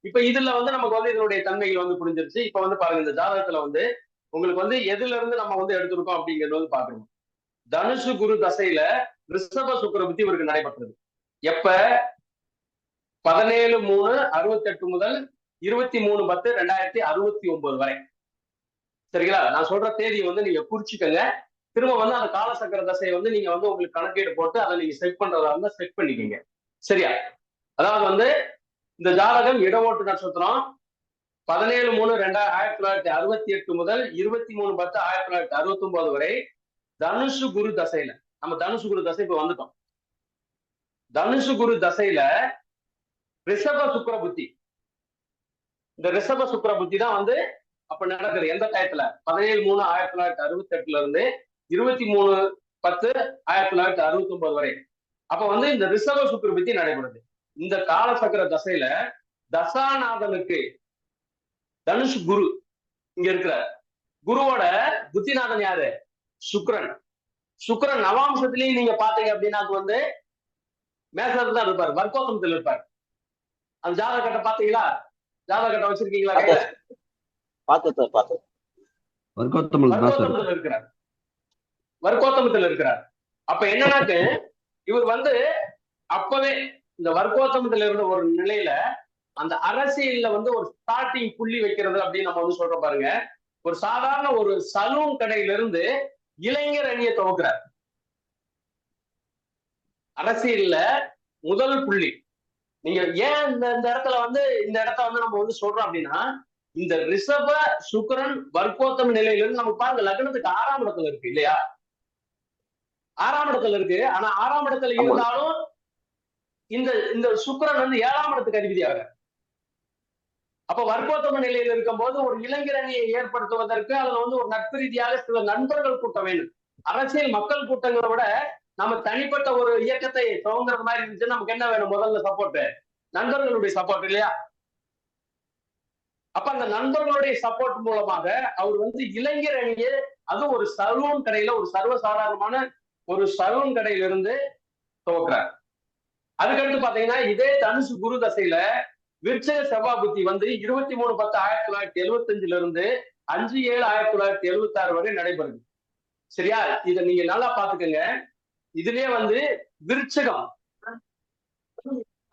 இப்ப இதுல வந்து நமக்கு வந்து இதனுடைய தன்மைகள் வந்து புரிஞ்சிருச்சு. இப்ப வந்து பாருங்க, இந்த ஜாதகத்துல வந்து உங்களுக்கு வந்து எதுல இருந்து நம்ம வந்து எடுத்திருக்கோம் அப்படிங்கிறது வந்து பாக்குறோம். தனுசு குரு தசையில ரிஷப சுக்கிர புத்தி இவருக்கு நடைபெற்றது. எப்ப? 17/3/68 முதல் 23/10/2069 வரை. சரிங்களா? நான் சொல்ற தேதியை வந்து நீங்க குறிச்சுக்கங்க. திரும்ப வந்து அந்த காலசக்கர தசையை வந்து நீங்க வந்து உங்களுக்கு கணக்கீடு போட்டு அதை நீங்க செக் பண்றதா இருந்தா செக் பண்ணிக்கங்க. சரியா? அதாவது வந்து இந்த ஜாதகம் இடவோட்டு நட்சத்திரம் 17/3/1968 முதல் 23/10/1969 வரை தனுசு குரு தசையில, நம்ம தனுசு குரு தசை இப்ப வந்துட்டோம். தனுசு குரு தசையில ரிஷப சுக்கிர புத்தி, இந்த ரிஷப சுக்கிர புத்தி தான் வந்து அப்ப நடக்குது. எந்த டயத்துல? 17/3/1968 இருந்து 23/10/1969 வரை. அப்ப வந்து இந்த ரிஷப சுக்கிர புத்தி நடைபெறுது. இந்த காலசக்கர தசையில தசாநாதனுக்கு தனுஷ் குரு இங்க இருக்கிறார். குருவோட புத்திநாதன் யாரு? சுக்கிரன். சுக்கிரன் நவாம்சத்திலையும் நீங்க பாத்தீங்க அப்படின்னா அது வந்து மேசத்துல தான் இருப்பார், வர்க்கோத்தமத்தில் இருப்பார். அந்த ஜாதக கட்டை பாத்தீங்களா? ஜாதக கட்டை வச்சிருக்கீங்களா கையில? வர்க்கோத்தமத்தில் இருக்கிறார். வர்க்கோத்தமத்தில் இருக்கிறார். அப்ப என்னன்னாக்கு இவர் வந்து அப்பவே இந்த வர்க்கோத்தமத்துல இருந்த ஒரு நிலையில அந்த அரசியல்ல வந்து ஒரு ஸ்டார்டிங் புள்ளி வைக்கிறது அப்படின்னு நம்ம வந்து சொல்றோம் பாருங்க. ஒரு சாதாரண ஒரு சலூன் கடையில இருந்து இளைஞர் அணியை துவக்கிறார். அரசியல்ல முதல் புள்ளி. நீங்க ஏன் இந்த இடத்துல வந்து இந்த இடத்த வந்து நம்ம வந்து சொல்றோம் அப்படின்னா, இந்த ரிஷப சுக்கிரன் வர்க்கோத்தம நிலையிலிருந்து நமக்கு பாருங்க, லக்னத்துக்கு 6ஆம் இடத்துல இருக்கு இல்லையா? 6ஆம் இடத்துல இருக்கு. ஆனா 6ஆம் இடத்துல இருந்தாலும் இந்த இந்த சுக்கிரன் வந்து 7ஆம் இடத்துக்கு அதிபதியாக. அப்ப வர்க்கோத்தம நிலையில் இருக்கும் போது ஒரு இளைஞர் அணியை ஏற்படுத்துவதற்கு அதுல வந்து ஒரு நட்பு ரீதியாக சில நண்பர்கள் கூட்டம் வேணும். அரசியல் மக்கள் கூட்டங்களை விட நம்ம தனிப்பட்ட ஒரு இயக்கத்தை துவங்குறது மாதிரி இருந்துச்சு, நமக்கு என்ன வேணும்? முதல்ல சப்போர்ட், நண்பர்களுடைய சப்போர்ட் இல்லையா? அப்ப அந்த நண்பர்களுடைய சப்போர்ட் மூலமாக அவர் வந்து இளைஞர் அணியை, அது ஒரு சலூன் கடையில, ஒரு சர்வசாதாரணமான ஒரு சலூன் கடையில இருந்து துவக்கிறார். அதுக்கடுத்து பாத்தீங்கன்னா இதே தனுசு குரு தசையில விருச்சக செவ்வாய் புத்தி வந்து 23/10/1975 இருந்து 5/7/1976 வரை நடைபெறுது. சரியா? இத நீங்க நல்லா பாத்துக்கங்க. இதுலயே வந்து விருச்சகம்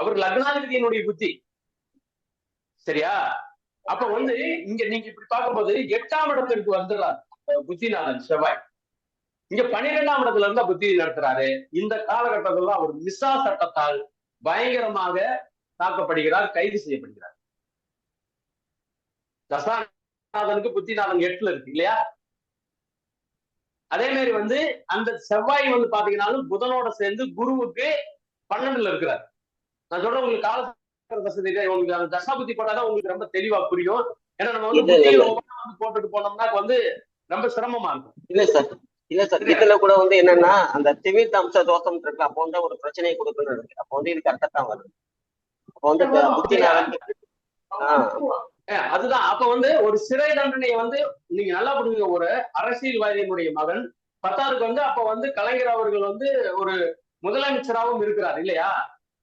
அவர் லக்னாதிபதியினுடைய புத்தி. சரியா? அப்ப வந்து இங்க நீங்க இப்படி பார்க்கும்போது 8ஆம் இடத்திற்கு வந்துடுறார் புத்திநாதன் செவ்வாய். இங்க 12ஆம் இடத்துல இருந்தா புத்தி நடத்துறாரு. இந்த காலகட்டத்தில் அவர் மிசா சட்டத்தால் பயங்கரமாக தாக்கப்படுகிறார், கைது செய்யப்படுகிறார். தசாநாதனுக்கு புத்திநாதன் 8ல இருக்கு இல்லையா? அதே மாதிரி வந்து அந்த செவ்வாய் வந்து பாத்தீங்கன்னாலும் புதனோட சேர்ந்து குருவுக்கு 12ல இருக்கிறார். நான் சொல்றேன் உங்களுக்கு கால உங்களுக்கு அந்த தசாபுத்தி போட்டாதான் உங்களுக்கு ரொம்ப தெளிவா புரியும். ஏன்னா நம்ம வந்து புத்தியில போட்டுட்டு போனோம்னா வந்து ரொம்ப சிரமமா இருக்கும். இல்ல சார் இதுல கூட வந்து என்னன்னா அந்த திமித் அம்ச தோஷம் இருக்கு. அப்போ வந்து ஒரு பிரச்சனையை கொடுக்கணும் இருக்கு. அப்போ வந்து இது கரெக்டா தான் வருது. அப்போ வந்து அதுதான். அப்ப வந்து ஒரு சிறை தண்டனையை வந்து நீங்க நல்லா புரிஞ்சுங்க. ஒரு அரசியல்வாதியினுடைய மகன் 10ஆருக்கு வந்து அப்ப வந்து கலைஞர் அவர்கள் வந்து ஒரு முதலமைச்சராகவும் இருக்கிறார் இல்லையா?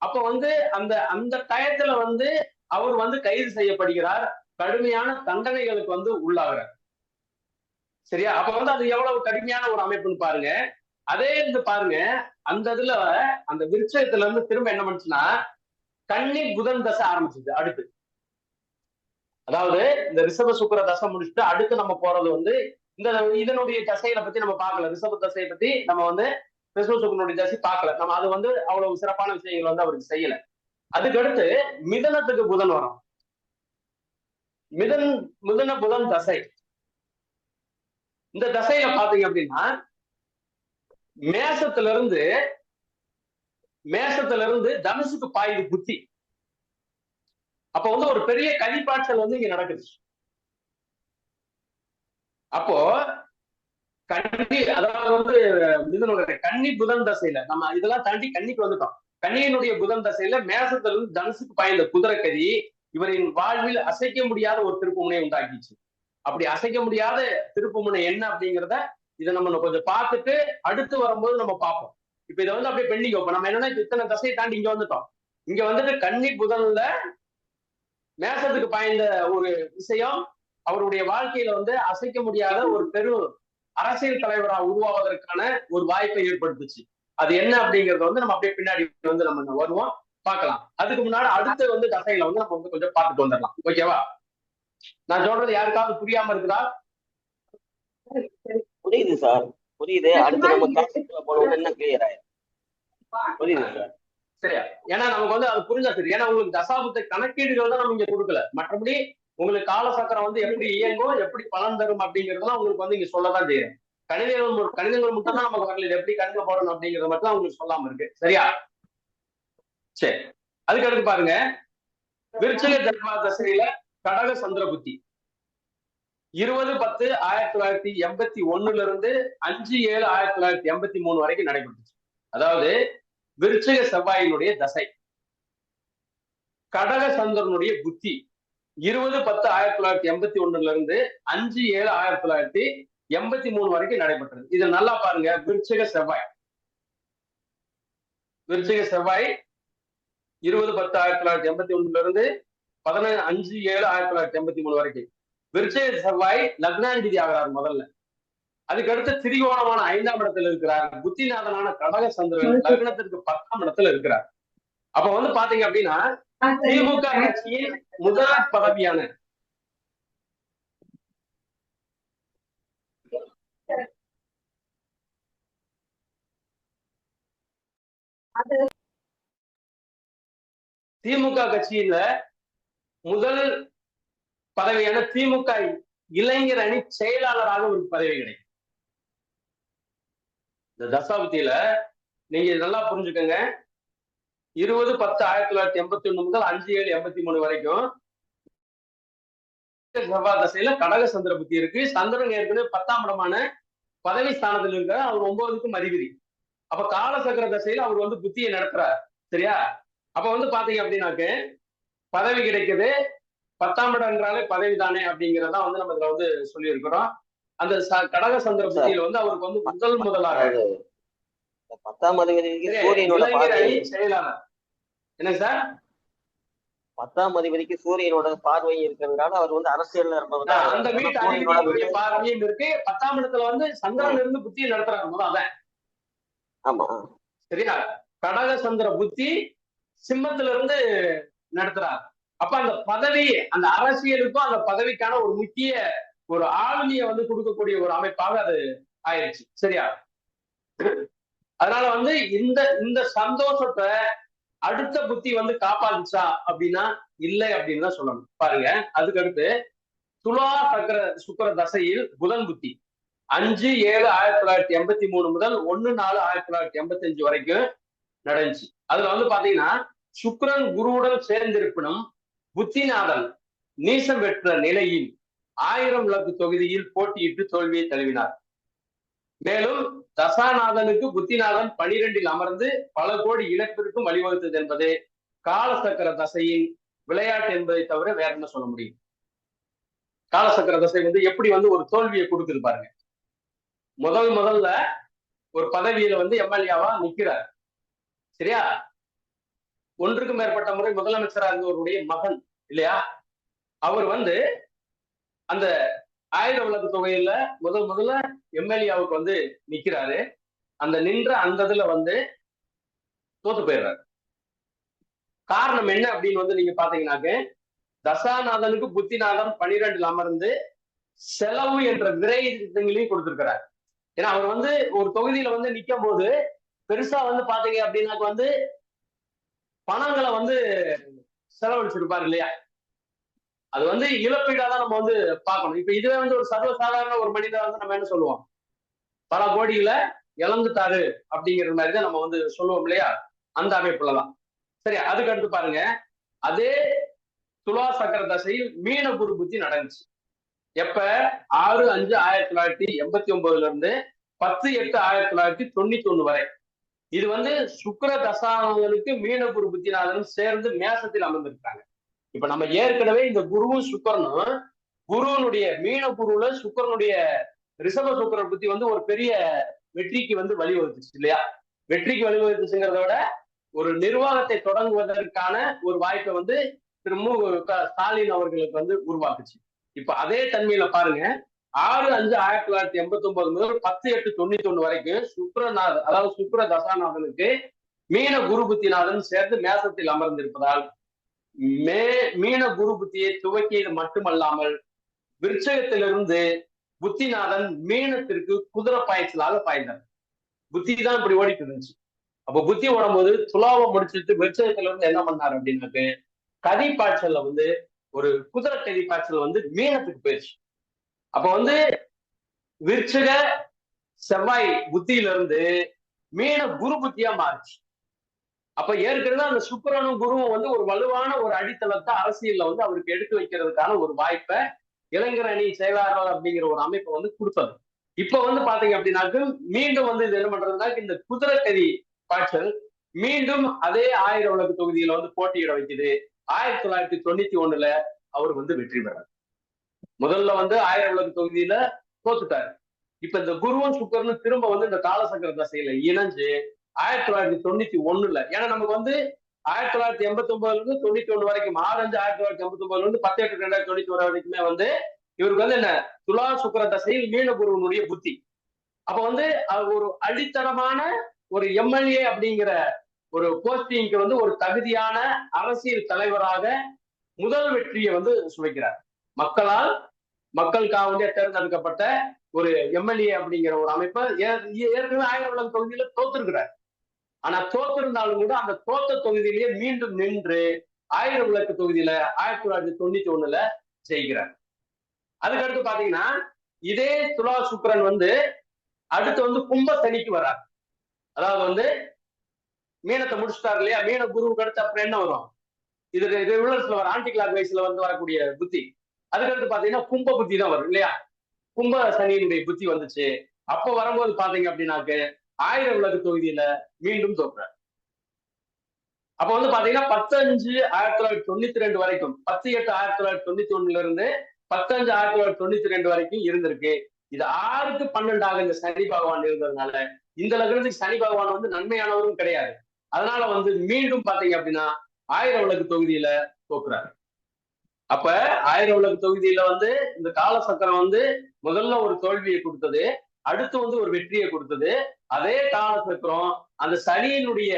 அப்ப வந்து அந்த அந்த டயத்துல வந்து அவர் வந்து கைது செய்யப்படுகிறார், கடுமையான தண்டனைகளுக்கு வந்து உள்ளாகிறார். சரியா? அப்ப வந்து அது எவ்வளவு கடுமையான ஒரு அமைப்புன்னு பாருங்க. அதே இருந்து பாருங்க, அந்த இதுல அந்த விருட்சத்துல இருந்து திரும்ப என்ன பண்ணுச்சுன்னா கன்னி புதன் தசை ஆரம்பிச்சுது. அடுத்து அதாவது இந்த ரிஷப சுக்கிர தசை முடிச்சுட்டு அடுத்து நம்ம போறது வந்து இந்த இதனுடைய தசைகளை பத்தி நம்ம பார்க்கல. ரிஷப தசையை பத்தி நம்ம வந்து ரிஷப சுக்கிரனுடைய தசை பார்க்கல. நம்ம அது வந்து அவ்வளவு சிறப்பான விஷயங்கள் வந்து அவருக்கு செய்யல. அதுக்கடுத்து மிதனத்துக்கு புதன் வரும். மிதன புதன் தசை. இந்த தசையில பாத்தீங்க அப்படின்னா மேசத்துல இருந்து தனுசுக்கு பாயுது புத்தி. அப்ப வந்து ஒரு பெரிய கலிப்பாற்றல் வந்து இங்க நடக்குது. அப்போ கன்னி, அதாவது வந்து மிதுனுடைய கன்னி புதன் தசையில நம்ம இதெல்லாம் தாண்டி கன்னிக்கு வந்துட்டோம். கன்னியினுடைய புதன் தசையில மேசத்துல இருந்து தனுசுக்கு பாய்ந்த குதிரைக்கதி இவரின் வாழ்வில் அசைக்க முடியாத ஒரு திருப்புமுனை உண்டாக்கிச்சு. அப்படி அசைக்க முடியாத திருப்புமுனை என்ன அப்படிங்கிறத இதை நம்ம கொஞ்சம் பார்த்துட்டு அடுத்து வரும்போது நம்ம பார்ப்போம். இப்ப இதை வந்து அப்படியே பெண்டிங் வைப்போம். நம்ம என்னன்னா இத்தனை தசையை தாண்டி இங்க வந்துட்டோம். இங்க வந்துட்டு கன்னி புதன்ல மேசத்துக்கு பாய்ந்த ஒரு விஷயம் அவருடைய வாழ்க்கையில வந்து அசைக்க முடியாத ஒரு பெரும் அரசியல் தலைவராக உருவாவதற்கான ஒரு வாய்ப்பை ஏற்படுத்துச்சு. அது என்ன அப்படிங்கறத வந்து நம்ம அப்படியே பின்னாடி வந்து நம்ம வருவோம், பார்க்கலாம். அதுக்கு முன்னாடி அடுத்த வந்து தசைகளை வந்து நம்ம வந்து கொஞ்சம் பார்த்துட்டு வந்துடலாம். ஓகேவா? நான் சொல்றது யாருக்காவது புரியாம இருக்குதா? புரியுது சார், புரியுது. அடுத்து நம்ம டாபிக்ல போனோம்னா என்ன கிளியர் ஆயிடும். புரியுது சார். சரியா? ஏன்னா நமக்கு வந்து அது புரிஞ்சா சரி. ஏன்னா உங்களுக்கு தசாபுத்த கணக்கீடுகள் தான் நம்ம இங்க கொடுக்கல. மற்றபடி உங்களுக்கு காலசக்கரம் வந்து எப்படி இயங்கும், எப்படி பலன் தரும் அப்படிங்கறதெல்லாம் உங்களுக்கு வந்து இங்க சொல்லதான் செய்யறேன். கணிதங்கள் மட்டும் தான் நமக்கு வரல. எப்படி கணக்குல போடணும் அப்படிங்கறத மட்டும் தான் உங்களுக்கு சொல்லாம இருக்கு. சரியா? சரி, அதுக்கு அடுத்து பாருங்க, விருச்சிக ஜன்மா தசையில கடக சந்திர புத்தி 20/10/1981 இருந்து 5/7/1983 வரைக்கும் நடைபெற்றுச்சு. அதாவது விருச்சிக செவ்வாயினுடைய தசை, கடக சந்திரனுடைய புத்தி 20/10/1981 இருந்து 5/7/1983 வரைக்கும் நடைபெற்றது. இது நல்லா பாருங்க. விருச்சிக செவ்வாய் 20/10/1981 இருந்து 5/7/1983 வரைக்கும். விருச்சிக செவ்வாய் லக்னாதிபதி ஆகிறார் முதல்ல. அதுக்கடுத்து திரிகோணமான 5ஆம் இடத்துல இருக்கிறார். புத்திநாதனான கடக சந்திரன் லக்னத்திற்கு 10ஆம் இடத்துல இருக்கிறார். அப்ப வந்து பாத்தீங்க அப்படின்னா திமுக கட்சியின் முதல் பதவியான திமுக கட்சியில முதல் பதவியான திமுக இளைஞர் அணி செயலாளராக ஒரு பதவி கிடைக்கும். இந்த தசாபுத்தியில நீங்க நல்லா புரிஞ்சுக்கோங்க. 20/10/1981 முதல் 5/7/83 வரைக்கும் செவ்வாய் தசையில கடக சந்திர புத்தி இருக்கு. சந்திரன் ஏற்கனவே 10ஆம் இடமான பதவி ஸ்தானத்தில் இருக்கிற அவர் 9க்கும் அதிபதி. அப்ப காலசக்கர தசையில அவர் வந்து புத்தியை நடத்துறார். சரியா? அப்ப வந்து பாத்தீங்க அப்படின்னாக்க பதவி கிடைக்குது. 10ஆம் இடம் என்றாலே பதவி தானே அப்படிங்கிறதா வந்து நம்ம இதுல வந்து சொல்லி இருக்கிறோம். அந்த கடக சந்திர புத்தியில வந்து அவருக்கு வந்து முதலாக 10ஆம் அதிபதிக்கு சூரியனோட செயலாளர். என்ன சார்? 10ஆம் அதிபதிக்கு சூரியனோட பார்வை இருக்கிறதுனால அவர் வந்து அரசியல்ல இருப்பதுனால அந்த வீட்டு அதிபதியுடைய பார்வையும் இருக்கு. 10ஆம் இடத்துல வந்து சந்திரன் இருந்து புத்தியை நடத்துறாரு முதல்ல. ஆமா, சரியா? கடக சந்திர புத்தி சிம்மத்துல இருந்து நடத்துறாரு. அப்ப அந்த பதவி, அந்த அரசியலுக்கும் அந்த பதவிக்கான ஒரு முக்கிய ஒரு ஆளுமையை வந்து கொடுக்கக்கூடிய ஒரு அமைப்பாக அது ஆயிடுச்சு. சரியா? அதனால வந்து இந்த சந்தோஷத்தை அடுத்த புத்தி வந்து காப்பாத்துச்சா அப்படின்னா இல்லை அப்படின்னு தான் சொல்லணும். பாருங்க, அதுக்கு அடுத்து துலா சக்கர சுக்கர தசையில் புதன் புத்தி 5/7/1983 முதல் 1/4/1985 வரைக்கும் நடந்துச்சு. அதுல வந்து பாத்தீங்கன்னா சுக்கிரன் குருவுடன் சேர்ந்திருப்பினும் புத்திநாதன் நீசம் பெற்ற நிலையில் 1000 விளக்கு தொகுதியில் போட்டியிட்டு தோல்வியை தழுவினார். மேலும் தசாநாதனுக்கு புத்திநாதன் 12இல் அமர்ந்து பல கோடி இழப்பிற்கும் வழிவகுத்தது என்பது காலசக்கர தசையின் விளையாட்டு என்பதை தவிர வேற என்ன சொல்ல முடியும்? காலசக்கர தசை வந்து எப்படி வந்து ஒரு தோல்வியை கொடுக்குது பாருங்க. முதல்ல ஒரு பதவியில வந்து எம்எல்ஏவா நிக்கிறார். சரியா? ஒன்றுக்கும் மேற்பட்ட முறை முதலமைச்சராக இருந்தவருடைய மகன் இல்லையா, அவர் வந்து அந்த 1000 விளக்கு தொகையில முதல்ல எம்எல்ஏவுக்கு வந்து நிக்கிறாரு. அந்த நின்ற அந்த இதுல வந்து தோத்து போயிடுறாரு. காரணம் என்ன அப்படின்னு வந்து நீங்க பாத்தீங்கன்னாக்க தசாநாதனுக்கு புத்திநாதன் 12இல் அமர்ந்து செலவு என்ற விரைகளையும் கொடுத்திருக்கிறார். ஏன்னா அவர் வந்து ஒரு தொகுதியில வந்து நிக்கும் போது பெருசா வந்து பாத்தீங்க அப்படின்னாக்க வந்து பணங்களை வந்து செலவழிச்சிருப்பாரு இல்லையா? அது வந்து இழப்பீடா தான் நம்ம வந்து பார்க்கணும். இப்ப இதுவே வந்து ஒரு சர்வசாதாரண ஒரு மனிதர் வந்து நம்ம என்ன சொல்லுவோம், பல கோடிகளை இழந்துட்டாரு அப்படிங்கிற மாதிரி தான் நம்ம வந்து சொல்லுவோம் இல்லையா? அந்த அமைப்புலதான். சரி, அதுக்கு அடுத்து பாருங்க, அதே துலா சக்கர தசையில் மீன குரு புத்தி நடந்துச்சு. எப்ப? 6/5/1989 இருந்து 10/8/1991 வரை. இது வந்து சுக்கிர தசாநாதனுக்கு மீன குரு புத்திநாதனும் சேர்ந்து மேசத்தில் அமர்ந்திருக்காங்க. இப்ப நம்ம ஏற்கனவே இந்த குருவும் சுக்கரனும், குருவனுடைய மீன குருவுல சுக்கரனுடைய ரிஷப சுக்கர புத்தி வந்து ஒரு பெரிய வெற்றிக்கு வந்து வழிவகுத்துச்சு இல்லையா? வெற்றிக்கு வழிவகுத்துங்கிறத விட ஒரு நிர்வாகத்தை தொடங்குவதற்கான ஒரு வாய்ப்பை வந்து திரு ஸ்டாலின் அவர்களுக்கு வந்து உருவாக்குச்சு. இப்ப அதே தன்மையில பாருங்க, 6/5/1989 முதல் 10/8/91 வரைக்கும் சுக்கிரநாத், அதாவது சுக்கிர தசாநாதனுக்கு மீன குரு புத்திநாதன் சேர்ந்து மேசத்தில் அமர்ந்திருப்பதால் மீன குரு புத்தியை துவக்கியது மட்டுமல்லாமல் விருட்சகத்திலிருந்து புத்திநாதன் மீனத்திற்கு குதிரை பாய்ச்சலாக பாய்ந்தார். புத்தி தான் இப்படி ஓடிட்டு இருந்துச்சு. அப்ப புத்தி ஓடும்போது துலாவை முடிச்சுட்டு விருட்சகத்துல இருந்து என்ன பண்ணாரு அப்படின்னாக்கு கதி பாய்ச்சல்ல வந்து ஒரு குதிரை கதி பாய்ச்சல் வந்து மீனத்துக்கு போயிடுச்சு. அப்ப வந்து விருட்சக செவ்வாய் புத்தியில இருந்து மீன குரு புத்தியா மாறுச்சு. அப்ப ஏற்கனவே அந்த சுக்கிரனும் குருவும் வந்து ஒரு வலுவான ஒரு அடித்தளத்தை அரசியல்ல வந்து அவருக்கு எடுத்து வைக்கிறதுக்கான ஒரு வாய்ப்பை இளைஞர் அணி செயலாளர் அப்படிங்கிற ஒரு அமைப்பை வந்து கொடுத்தது. இப்ப வந்து பாத்தீங்க அப்படின்னாக்க மீண்டும் வந்து இது என்ன பண்றதுன்னா, இந்த குதிரை கதி பாய்ச்சல் மீண்டும் அதே 1000 விளக்கு தொகுதியில வந்து போட்டியிட வைக்குது. 1991 அவர் வந்து வெற்றி பெறார். முதல்ல வந்து 1000 விளக்கு தொகுதியில தோத்துட்டாரு. இப்ப இந்த குருவும் சுக்கரனும் திரும்ப வந்து இந்த காலசக்கர தசையில இணைஞ்சு 1991 ஏன்னா நமக்கு வந்து 1989 இருந்து 91 வரைக்கும் 6/5/1989 இருந்து 10/8/2091 வரைக்குமே வந்து இவருக்கு வந்து என்ன துலா சுக்கர தசையில் மீன குருவனுடைய புத்தி. அப்ப வந்து ஒரு அடித்தளமான ஒரு எம்எல்ஏ அப்படிங்கிற ஒரு போஸ்டிங்க்கு வந்து ஒரு தகுதியான அரசியல் தலைவராக முதல் வெற்றியை வந்து சுவைக்கிறார். மக்களுக்காக வந்து தேர்ந்தெடுக்கப்பட்ட ஒரு எம்எல்ஏ அப்படிங்கிற ஒரு அமைப்பை ஏற்கனவே 1000 விளக்கு தொகுதியில தோத்திருக்கிறார். ஆனா தோத்திருந்தாலும் கூட அந்த தோத்த தொகுதியிலேயே மீண்டும் நின்று 1000 விளக்கு தொகுதியில 1991 ஜெயிக்கிறார். அதுக்கடுத்து பாத்தீங்கன்னா இதே துலா சுக்கிரன் வந்து அடுத்து வந்து கும்ப சனிக்கு வர்றார். அதாவது வந்து மீனத்தை முடிச்சுட்டாரு இல்லையா, மீன குருவுக்கு அடுத்து அப்புறம் என்ன வரும், இது ரிவர்ஸ்ல வர ஆன்டி கிளாக் வைஸ்ல வந்து வரக்கூடிய புத்தி. அதுக்கடுத்து பாத்தீங்கன்னா கும்ப புத்தி தான் வரும் இல்லையா, கும்ப சனியினுடைய புத்தி வந்துச்சு. அப்ப வரும்போது பாத்தீங்க அப்படின்னாக்க 1000 விளக்கு தொகுதியில மீண்டும் தோற்றார். அப்ப வந்து பாத்தீங்கன்னா 10/5/1992 வரைக்கும் 10/8/1991 இருந்து 10/5/1992 வரைக்கும் இருந்திருக்கு. இது 6க்கு 12 இந்த சனி பகவான் இருந்ததுனால இந்த லக்னத்துக்கு சனி பகவான் வந்து நன்மையானவரும் கிடையாது. அதனால வந்து மீண்டும் பாத்தீங்க அப்படின்னா 1000 விளக்கு தொகுதியில தோக்குறாரு. அப்ப 1000 விளக்கு தொகுதியில வந்து இந்த காலசக்கரம் வந்து முதல்ல ஒரு தோல்வியை கொடுத்தது, அடுத்து வந்து ஒரு வெற்றியை கொடுத்தது. அதே காலசக்கரம் அந்த சனியினுடைய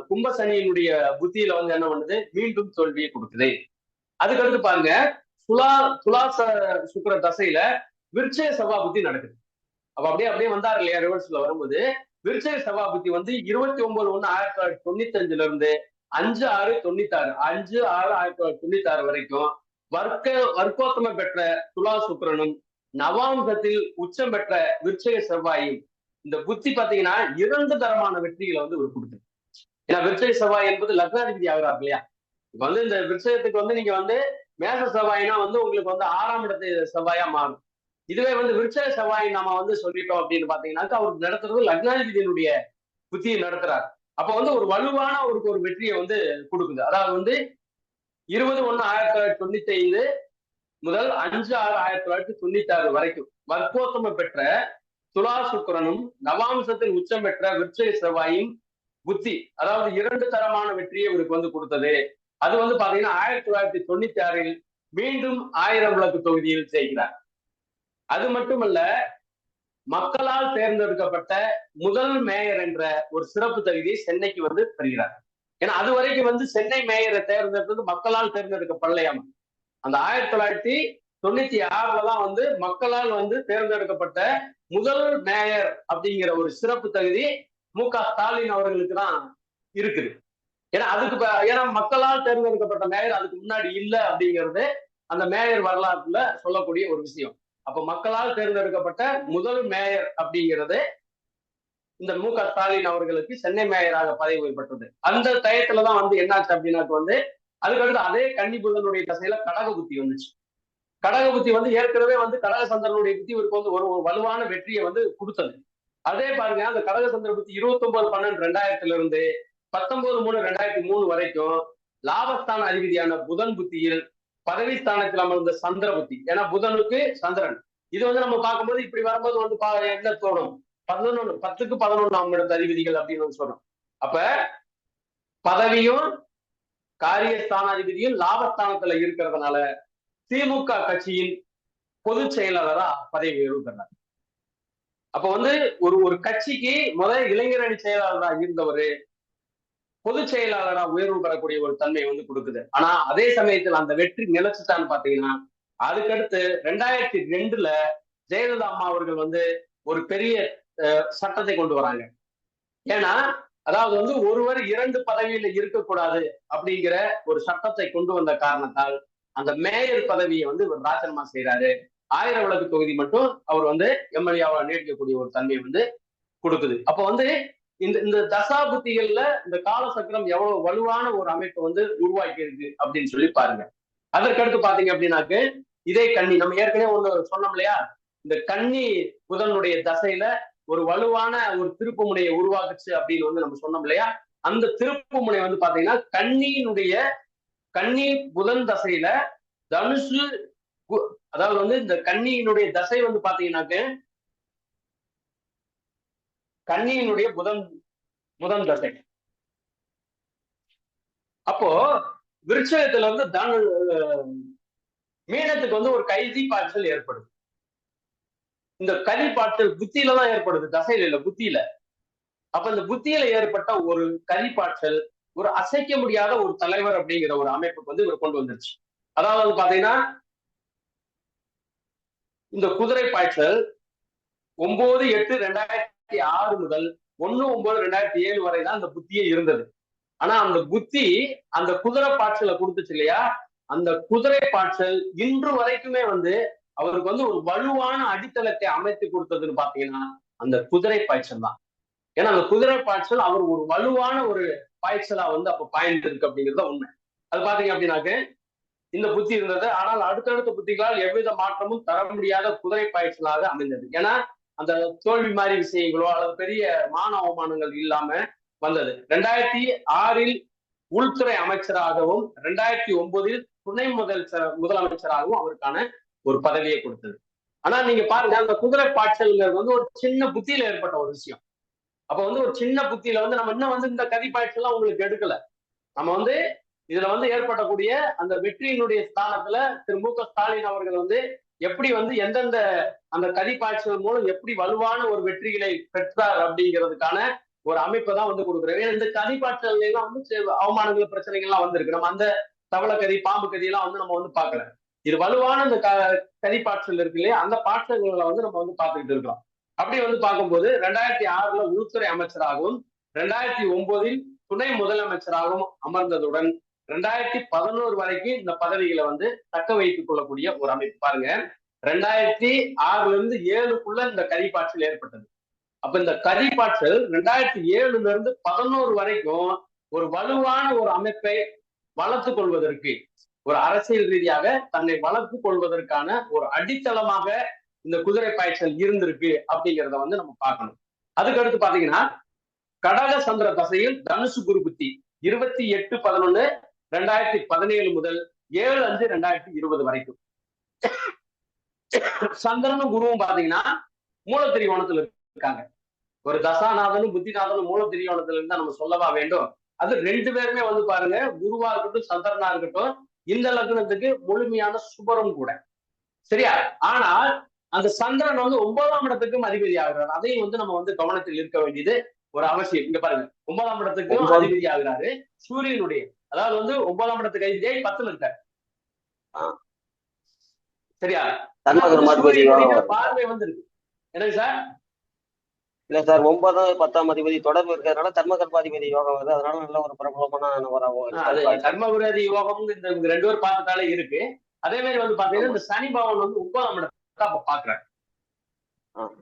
கும்ப சனியினுடைய புத்தியில வந்து என்ன பண்ணுது, மீண்டும் தோல்வியை கொடுக்குது. அதுக்கடுத்து பாருங்க, துலா சுக்கிர தசையில விருட்சக செவ்வாய் புத்தி நடக்குது. அப்ப அப்படியே வந்தாரு இல்லையா, ரிவர்ஸ்ல வரும்போது விருட்சக செவ்வாய் புத்தி வந்து 29/1/1995 இருந்து 5/6/96 5/6/1996 வரைக்கும் வர்க்கோத்தம பெற்ற துலா சுக்கிரனும் நவாம்சத்தில் உச்சம் பெற்ற விருட்சக செவ்வாயும் இந்த புத்தி பாத்தீங்கன்னா 2 தரமான வெற்றிகளை வந்து ஒரு கொடுக்குது. ஏன்னா விருட்சக செவ்வாய் என்பது லக்னாதிபதி ஆகிறார் இல்லையா. இப்ப வந்து இந்த விருட்சகத்துக்கு வந்து நீங்க வந்து மேச செவ்வாய்னா வந்து உங்களுக்கு வந்து 6ஆம் இடத்து செவ்வாயா மாறும். இதுவே வந்து விருட்சக செவ்வாய் நம்ம வந்து சொல்லிட்டோம் அப்படின்னு பாத்தீங்கன்னாக்கா அவருக்கு நடத்துறது லக்னாதிபதியினுடைய புத்தியை நடத்துறாரு. அப்ப வந்து ஒரு வலுவான ஒரு வெற்றியை வந்து கொடுக்குது. அதாவது வந்து 20/1/1995 முதல் 5/6/1996 வரைக்கும் வர்க்கோத்தம பெற்ற துலா சுக்கிரனும் நவாம்சத்தில் உச்சம் பெற்ற விருட்சக செவ்வாயும் புத்தி, அதாவது 2 தரமான வெற்றியை இவருக்கு வந்து கொடுத்தது. அது வந்து பாத்தீங்கன்னா 1996 மீண்டும் 1000 விளக்கு தொகுதியில் ஜெயிக்கிறார். அது மட்டுமல்ல, மக்களால் தேர்ந்தெடுக்கப்பட்ட முதல் மேயர் என்ற ஒரு சிறப்பு தகுதியை சென்னைக்கு வந்து பெறுகிறார். ஏன்னா அது வரைக்கும் வந்து சென்னை மேயரை தேர்ந்தெடுத்தது மக்களால் தேர்ந்தெடுக்கப்படலையாம. அந்த 1996 தான் வந்து மக்களால் வந்து தேர்ந்தெடுக்கப்பட்ட முதல் மேயர் அப்படிங்கிற ஒரு சிறப்பு தகுதி ஸ்டாலின் அவர்களுக்கு தான் இருக்குது. ஏன்னா ஏன்னா மக்களால் தேர்ந்தெடுக்கப்பட்ட மேயர் அதுக்கு முன்னாடி இல்லை அப்படிங்கிறது அந்த மேயர் வரலாற்றுல சொல்லக்கூடிய ஒரு விஷயம். அப்ப மக்களால் தேர்ந்தெடுக்கப்பட்ட முதல் மேயர் அப்படிங்கிறது இந்த ஸ்டாலின் அவர்களுக்கு சென்னை மேயராக பதவி பெற்றது. அந்த டயத்துலதான் வந்து என்னாச்சு அப்படின்னாக்கு வந்து அதுக்கடுத்து அதே கன்னி புதனுடைய தசையில கடக புத்தி வந்துச்சு. கடக புத்தி வந்து ஏற்கனவே வந்து கடகசந்திரனுடைய புத்தி இவருக்கு வந்து ஒரு வலுவான வெற்றியை வந்து கொடுத்தது. அதே பாருங்க, அந்த கடகசந்திர புத்தி 29/12/2000 இருந்து 19/3/2003 வரைக்கும் லாபஸ்தான அதிபதியான புதன் புத்தியில் பதவி ஸ்தானத்தில் அமர்ந்த சந்திர புத்தி. ஏன்னா புதனுக்கு சந்திரன் இது வந்து நம்ம பார்க்கும்போது இப்படி வரும்போது வந்து என்ன தோணும், 10க்கு 11ஆம் இடத்து அதிபதிகள் அப்படின்னு சொல்றோம். அப்ப பதவியும் காரியஸ்தானாதிபதியும் லாபஸ்தானத்துல இருக்கிறதுனால திமுக கட்சியின் பொதுச் செயலாளரா பதவி உயர்வு பெறார். அப்ப வந்து ஒரு ஒரு கட்சிக்கு இளைஞர் அணி செயலாளரா இருந்தவர் பொதுச் செயலாளரா உயர்வு பெறக்கூடிய ஒரு தன்மை வந்து கொடுக்குது. ஆனா அதே சமயத்தில் அந்த வெற்றி நிலைச்சுட்டான்னு பாத்தீங்கன்னா அதுக்கடுத்து 2002ல ஜெயலலிதா அம்மா அவர்கள் வந்து ஒரு பெரிய சட்டத்தை கொண்டு வராங்க. ஏன்னா அதாவது வந்து ஒருவர் 2 பதவியில இருக்கக்கூடாது அப்படிங்கிற ஒரு சட்டத்தை கொண்டு வந்த காரணத்தால் அந்த மேயர் பதவியை வந்து இவர் ராஜினாமா செய்யறாரு. 1000 விளக்கு தொகுதி மட்டும் அவர் வந்து எம்எல்ஏவா நீடிக்கக்கூடிய ஒரு தன்மையை வந்து கொடுக்குது. அப்ப வந்து இந்த இந்த தசாபுத்திகள்ல இந்த காலசக்கரம் எவ்வளவு வலுவான ஒரு அமைப்பை வந்து உருவாக்கி இருக்கு அப்படின்னு சொல்லி பாருங்க. அதற்கடுத்து பாத்தீங்க அப்படின்னாக்கு இதே கன்னி நம்ம ஏற்கனவே ஒண்ணு சொன்னோம் இல்லையா, இந்த கன்னி புதனுடைய தசையில ஒரு வலுவான ஒரு திருப்பு முனையை உருவாக்குச்சு அப்படின்னு வந்து நம்ம சொன்னோம் இல்லையா. அந்த திருப்பு முனை வந்து பாத்தீங்கன்னா கன்னி புதன் தசையில தனுசு, அதாவது வந்து இந்த கன்னியினுடைய தசை வந்து பாத்தீங்கன்னாக்க கன்னியினுடைய புதன் தசை. அப்போ விருட்சகத்துல வந்து மீனத்துக்கு வந்து ஒரு கைதி பாய்ச்சல் ஏற்படுது. இந்த கதி பாய்ச்சல் புத்தியில தான் ஏற்படுது, தசையில இல்ல, புத்தியில. அப்ப இந்த புத்தியில ஏற்பட்ட ஒரு கதிப்பாற்றல் ஒரு அசைக்க முடியாத ஒரு தலைவர் அப்படிங்கிற ஒரு அமைப்புக்கு வந்து இவர் கொண்டு வந்துருச்சு. அதாவது பாத்தீங்கன்னா இந்த குதிரை பாய்ச்சல் 9/8/2006 முதல் 1/9/2007 வரை தான் அந்த புத்தியே இருந்தது. ஆனா அந்த புத்தி அந்த குதிரை பாய்ச்சலை கொடுத்துச்சு இல்லையா, அந்த குதிரை பாய்ச்சல் இன்று வரைக்குமே வந்து அவருக்கு வந்து ஒரு வலுவான அடித்தளத்தை அமைத்து கொடுத்ததுன்னு பாத்தீங்கன்னா அந்த குதிரை பாய்ச்சல் தான். ஏன்னா அந்த குதிரை பாய்ச்சல் அவர் ஒரு வலுவான ஒரு பாய்ச்சலா வந்து அப்ப பாய்ந்து இருக்கு அப்படிங்கிறத உண்மை. அது பாத்தீங்க அப்படின்னாக்க இந்த புத்தி இருந்தது. ஆனால் அடுத்தடுத்த புத்திகளால் எவ்வித மாற்றமும் தர முடியாத குதிரை பாய்ச்சலாக அமைந்தது. ஏன்னா அந்த தோல்வி மாதிரி விஷயங்களோ அல்லது பெரிய மான அவமானங்கள் இல்லாம வந்தது. 2006 உள்துறை அமைச்சராகவும் 2009 துணை முதலமைச்சராகவும் அவருக்கான ஒரு பதவியை கொடுத்தது. ஆனா நீங்க பாருங்க, அந்த குதிரை பாய்ச்சல்ங்கிறது வந்து ஒரு சின்ன புத்தியில ஏற்பட்ட ஒரு விஷயம். அப்ப வந்து ஒரு சின்ன புத்தியில வந்து நம்ம இன்னும் வந்து இந்த கதி பாய்ச்சல்லாம் உங்களுக்கு எடுக்கல. நம்ம வந்து இதுல வந்து ஏற்படக்கூடிய அந்த வெற்றியினுடைய ஸ்தானத்துல திரு மு.க. ஸ்டாலின் அவர்கள் வந்து எப்படி வந்து எந்தெந்த அந்த கதி பாய்ச்சல் மூலம் எப்படி வலுவான ஒரு வெற்றிகளை பெற்றார் அப்படிங்கிறதுக்கான ஒரு அமைப்பை தான் வந்து கொடுக்குறாரு. ஏன்னா இந்த கதி பாய்ச்சல் எல்லாம் வந்து அவமானங்கள் பிரச்சனைகள்லாம் வந்திருக்கு. நம்ம அந்த தவளை கதி, பாம்பு கதி எல்லாம் வந்து நம்ம வந்து பார்க்கல. இது வலுவான இந்த கதி பாய்ச்சல் இருக்கு இல்லையா, அந்த பாய்ச்சல்களை வந்து நம்ம வந்து பார்த்துக்கிட்டு இருக்கோம். அப்படி வந்து பார்க்கும்போது 2006 உள்துறை அமைச்சராகவும் 2009 துணை முதலமைச்சராகவும் அமர்ந்ததுடன் 2011 வரைக்கும் இந்த பதவிகளை வந்து தக்க வைத்துக் கொள்ளக்கூடிய ஒரு அமைப்பு. பாருங்க, 2006 7க்குள்ள இந்த கதிப்பாய்ச்சல் ஏற்பட்டது. அப்ப இந்த கதிப்பாய்ச்சல் 2007 11 வரைக்கும் ஒரு வலுவான ஒரு அமைப்பை வளர்த்துக் கொள்வதற்கு, ஒரு அரசியல் ரீதியாக தன்னை வளர்த்துக் கொள்வதற்கான ஒரு அடித்தளமாக இந்த குதிரை பாய்ச்சல் இருந்திருக்கு அப்படிங்கிறத வந்து நம்ம பார்க்கணும். அதுக்கடுத்து பாத்தீங்கன்னா கடக சந்திர தசையில் தனுசு குரு புத்தி 28/11/2017 முதல் 7/5/2020 வரைக்கும். சந்திரனும் குருவும் பாத்தீங்கன்னா மூலத்திரிகோணத்துல இருக்காங்க. ஒரு தசாநாதனும் புத்திநாதனும் மூலத்திரிகோணத்துல இருந்தா நம்ம சொல்லவா வேண்டும். அது 2 பேருமே வந்து பாருங்க, குருவா இருக்கட்டும் சந்திரனா இருக்கட்டும், இந்த லக்னத்துக்கு முழுமையான சுபரும் கூட. சரியா? ஆனால் அந்த சந்திரன் வந்து 9ஆம் இடத்துக்கும் அதிபதி ஆகிறார். அதையும் வந்து நம்ம வந்து கவனத்தில் இருக்க வேண்டியது ஒரு அவசியம். இங்க பாருங்க, 9ஆம் இடத்துக்கும் அதிபதி ஆகிறாரு சூரியனுடைய, அதாவது வந்து 9ஆம் இடத்துக்கு அதிபதியை 10ல இருக்காரு. சரியா? பார்வை வந்து இருக்கு. என்னங்க சார்? இல்ல சார், 9, 10ஆம் அதிபதி தொடர்பு இருக்கிறதுனால தர்மகர்மாதிபதி யோகம் வருது. அதனால நல்ல ஒரு பிரபலமான தர்மபுராதி யோகம் இந்த 2 பேர் பார்த்துட்டாலே இருக்கு. அதே மாதிரி வந்து பாத்தீங்கன்னா இந்த சனி பகவான் வந்து 9ஆம் இடத்தை பாக்குறாரு.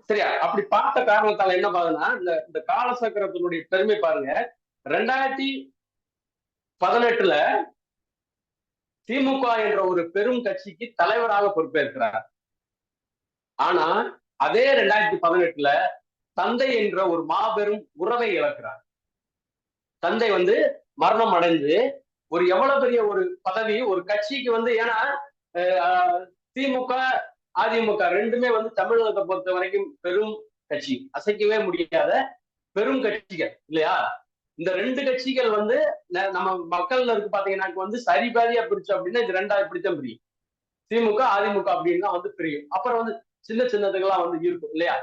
சரியா? அப்படி பார்த்த காரணத்தால என்ன பாருன்னா இந்த காலசக்கரத்தினுடைய பெருமை பாருங்க. 2018 திமுக என்ற ஒரு பெரும் கட்சிக்கு தலைவராக பொறுப்பேற்கிறார். ஆனா அதே 2018 தந்தை என்ற ஒரு மாபெரும் உறவை இழக்கிறார். தந்தை வந்து மரணம் அடைந்து ஒரு எவ்வளவு பெரிய ஒரு பதவி ஒரு கட்சிக்கு வந்து, ஏன்னா திமுக அதிமுக 2மே வந்து தமிழகத்தை பொறுத்த வரைக்கும் பெரும் கட்சி, அசைக்கவே முடியாத பெரும் கட்சிகள் இல்லையா? இந்த ரெண்டு கட்சிகள் வந்து நம்ம மக்கள்ல இருக்கு பாத்தீங்கன்னா வந்து சரிபாதியா பிரிச்சு அப்படின்னா இது ரெண்டா இப்படித்தான் பிரியும். திமுக அதிமுக அப்படின்னு வந்து பிரியும். அப்புறம் வந்து சின்ன சின்னதுக்கெல்லாம் வந்து இருக்கும் இல்லையா?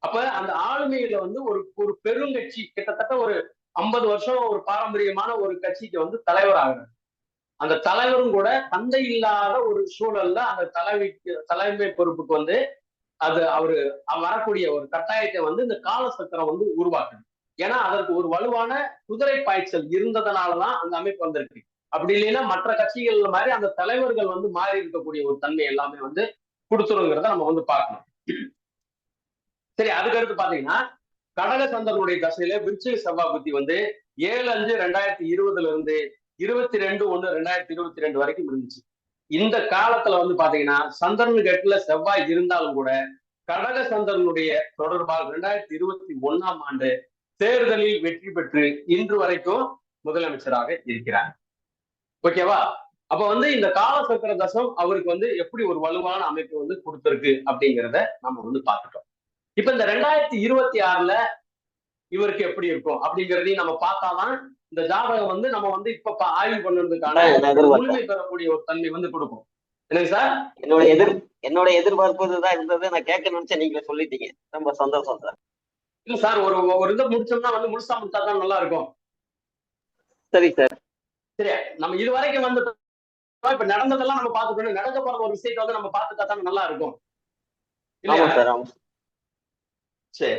அப்ப அந்த ஆளுமையில வந்து ஒரு ஒரு பெருங்கட்சி கிட்டத்தட்ட ஒரு 50 வருஷம் ஒரு பாரம்பரியமான ஒரு கட்சிக்கு வந்து தலைவர் ஆகிறார். அந்த தலைவரும் கூட தந்தை இல்லாத ஒரு சூழல்ல அந்த தலைமை பொறுப்புக்கு வந்து அது அவரு வரக்கூடிய ஒரு கட்டாயத்தை வந்து இந்த காலசக்கரம் வந்து உருவாக்குது. ஏன்னா அதற்கு ஒரு வலுவான குதிரை பாய்ச்சல் இருந்ததுனாலதான் அந்த அமைப்பு வந்திருக்கு. அப்படி இல்லைன்னா மற்ற கட்சிகள் மாதிரி அந்த தலைவர்கள் வந்து மாறி இருக்கக்கூடிய ஒரு தன்மை எல்லாமே வந்து கொடுத்துருங்கிறத நம்ம வந்து பார்க்கணும். சரி, அதுக்கடுத்து பாத்தீங்கன்னா கடக சந்திரனுடைய தசையில விருச்சிக செவ்வாய் புத்தி வந்து 7/5/2020 இருந்து 22/1/2022 வரைக்கும் இருந்துச்சு. இந்த காலத்துல வந்து பாத்தீங்கன்னா சந்திரனுக்கு 8ல செவ்வாய் இருந்தாலும் கூட கடக சந்திரனுடைய தொடர்பால் 2021ஆம் ஆண்டு தேர்தலில் வெற்றி பெற்று இன்று வரைக்கும் முதலமைச்சராக இருக்கிறார். ஓகேவா? அப்ப வந்து இந்த காலசக்கர தசம் அவருக்கு வந்து எப்படி ஒரு வலுவான அமைப்பு வந்து கொடுத்திருக்கு அப்படிங்கிறத நம்ம வந்து பார்த்துட்டோம். இப்ப இந்த 2026ல இவருக்கு எப்படி இருக்கும் அப்படிங்கிறதையும் நம்ம பார்த்தாதான் இந்த ஜாதகம் வந்து நம்ம வந்து இப்ப ஆய்வு பண்ணுறதுக்கான முழுமை பெறக்கூடிய ஒரு தன்மை வந்து கொடுக்கும். என்னங்க சார்? என்னோட எதிர்பார்ப்பு இதுதான் இருந்தது. நான் கேட்க நினைச்சேன், நீங்க சொல்லிட்டீங்க. ரொம்ப சந்தோஷம் சார். இல்ல சார், ஒரு இதை முடிச்சோம்னா வந்து முழுசா முடிச்சாதான் நல்லா இருக்கும். சரி சார். சரி, நம்ம இது வரைக்கும் வந்து இப்ப நடந்ததெல்லாம் நம்ம பார்த்துக்கணும். நடக்க போற ஒரு விஷயத்தை வந்து நம்ம பார்த்துட்டா தான் நல்லா இருக்கும். ஆமா சார், ஆமா. சரி,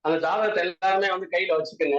அந்த ஜாதகத்தை எல்லாருமே வந்து கையில வச்சுக்கோங்க.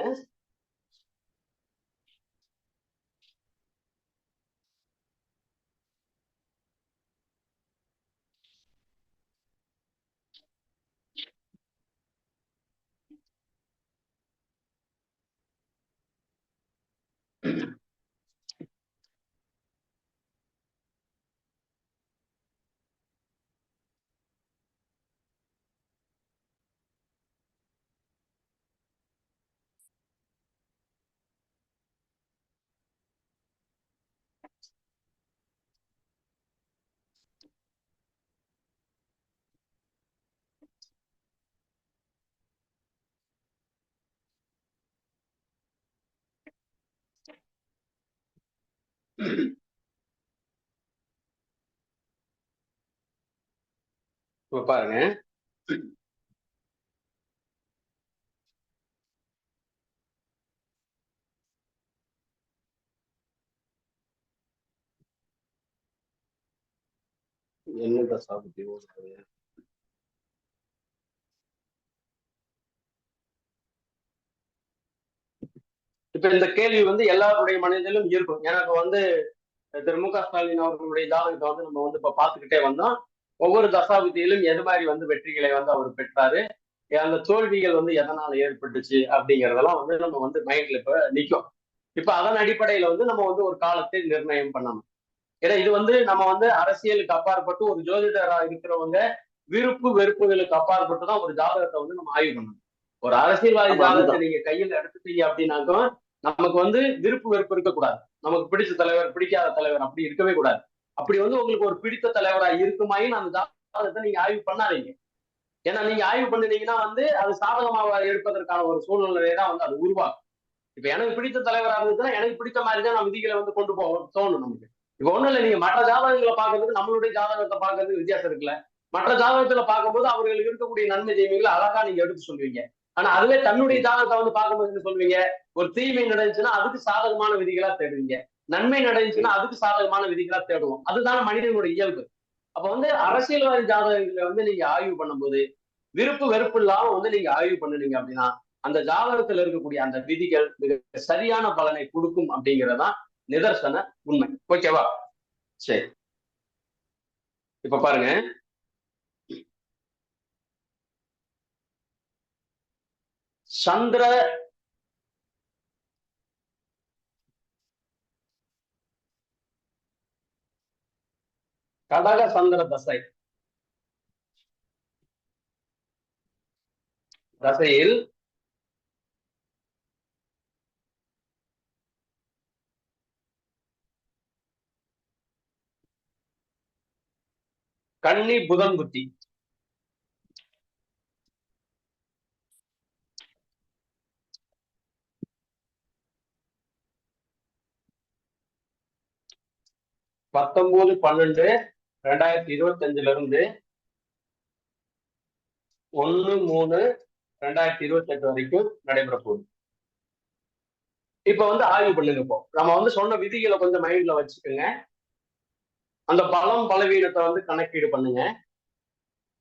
இப்ப பாருங்க, என்ன தசாபுத்தி ஓடுறது. இப்ப இந்த கேள்வி வந்து எல்லாருடைய மனதிலும் இருக்கும். எனக்கு வந்து திரு மு க ஸ்டாலின் அவர்களுடைய ஜாதகத்தை வந்து நம்ம வந்து இப்ப பார்த்துக்கிட்டே வந்தோம். ஒவ்வொரு தசாபுத்தியிலும் எது மாதிரி வந்து வெற்றிகளை வந்து அவர் பெற்றாரு, அந்த தோல்விகள் வந்து எதனால ஏற்பட்டுச்சு அப்படிங்கறதெல்லாம் வந்து நம்ம வந்து மைண்ட்ல இப்ப நிற்கும். இப்ப அதன் அடிப்படையில வந்து நம்ம வந்து ஒரு காலத்தை நிர்ணயம் பண்ணணும். ஏன்னா இது வந்து நம்ம வந்து அரசியலுக்கு அப்பாற்பட்டு ஒரு ஜோதிடரா இருக்கிறவங்க விருப்பு வெறுப்புகளுக்கு அப்பாற்பட்டு தான் ஒரு ஜாதகத்தை வந்து நம்ம ஆய்வு பண்ணணும். ஒரு அரசியல்வாதி ஜாதகத்தை நீங்க கையில் எடுத்துட்டீங்க அப்படின்னாக்கும் நமக்கு வந்து விருப்பு வெறுப்பு இருக்கக்கூடாது. நமக்கு பிடிச்ச தலைவர் பிடிக்காத தலைவர் அப்படி இருக்கவே கூடாது. அப்படி வந்து உங்களுக்கு ஒரு பிடித்த தலைவரா இருக்குமாயின் அந்த ஜாதகத்தை நீங்க ஆய்வு பண்ணாதீங்க. ஏன்னா நீங்க ஆய்வு பண்ணினீங்கன்னா வந்து அது சாதகமாக எடுப்பதற்கான ஒரு சூழ்நிலையை தான் வந்து அது உருவாகும். இப்ப எனக்கு பிடித்த தலைவராக இருந்ததுன்னா எனக்கு பிடித்த மாதிரி தான் நான் விதிகளை வந்து கொண்டு போக தோணும் நமக்கு. இப்ப ஒண்ணும் இல்லை, நீங்க மற்ற ஜாதகங்களை பார்க்கறதுக்கு நம்மளுடைய ஜாதகத்தை பார்க்கறதுக்கு வித்தியாசம் இருக்குல்ல. மற்ற ஜாதகத்துல பார்க்கும்போது அவர்களுக்கு இருக்கக்கூடிய நன்மை தீமைகளை அழகா நீங்க எடுத்து சொல்லுவீங்க. ஆனா அதுவே தன்னுடைய ஜாதகத்தை வந்து பார்க்கும்போது என்ன சொல்லுவீங்க? ஒரு தீமை நடந்துச்சுன்னா அதுக்கு சாதகமான விதிகளா தேடுவீங்க, நன்மை நடந்துச்சுன்னா அதுக்கு சாதகமான விதிகளா தேடுவோம். அதுதான் மனிதனுடைய இயல்பு. அப்ப வந்து அரசியல்வாதி ஜாதகங்களை வந்து நீங்க ஆய்வு பண்ணும்போது விருப்பு வெறுப்பு இல்லாம வந்து நீங்க ஆய்வு பண்ணுனீங்க அப்படின்னா அந்த ஜாதகத்துல இருக்கக்கூடிய அந்த விதிகள் மிக சரியான பலனை கொடுக்கும் அப்படிங்கறதான் நிதர்சன உண்மை. ஓகேவா? சரி, இப்ப பாருங்க, சந்திர கடக சந்திர தசையில் கன்னி புதன் புத்தி. பத்தொன்பது 12/2025 1/3/2028 வரைக்கும் நடைபெற போகுது. இப்ப ஆய்வு பண்ணுங்க. இப்போ நம்ம சொன்ன விதிகளை கொஞ்சம் மைண்ட்ல வச்சுக்கோங்க. அந்த பலம் பலவீனத்தை கணக்கீடு பண்ணுங்க.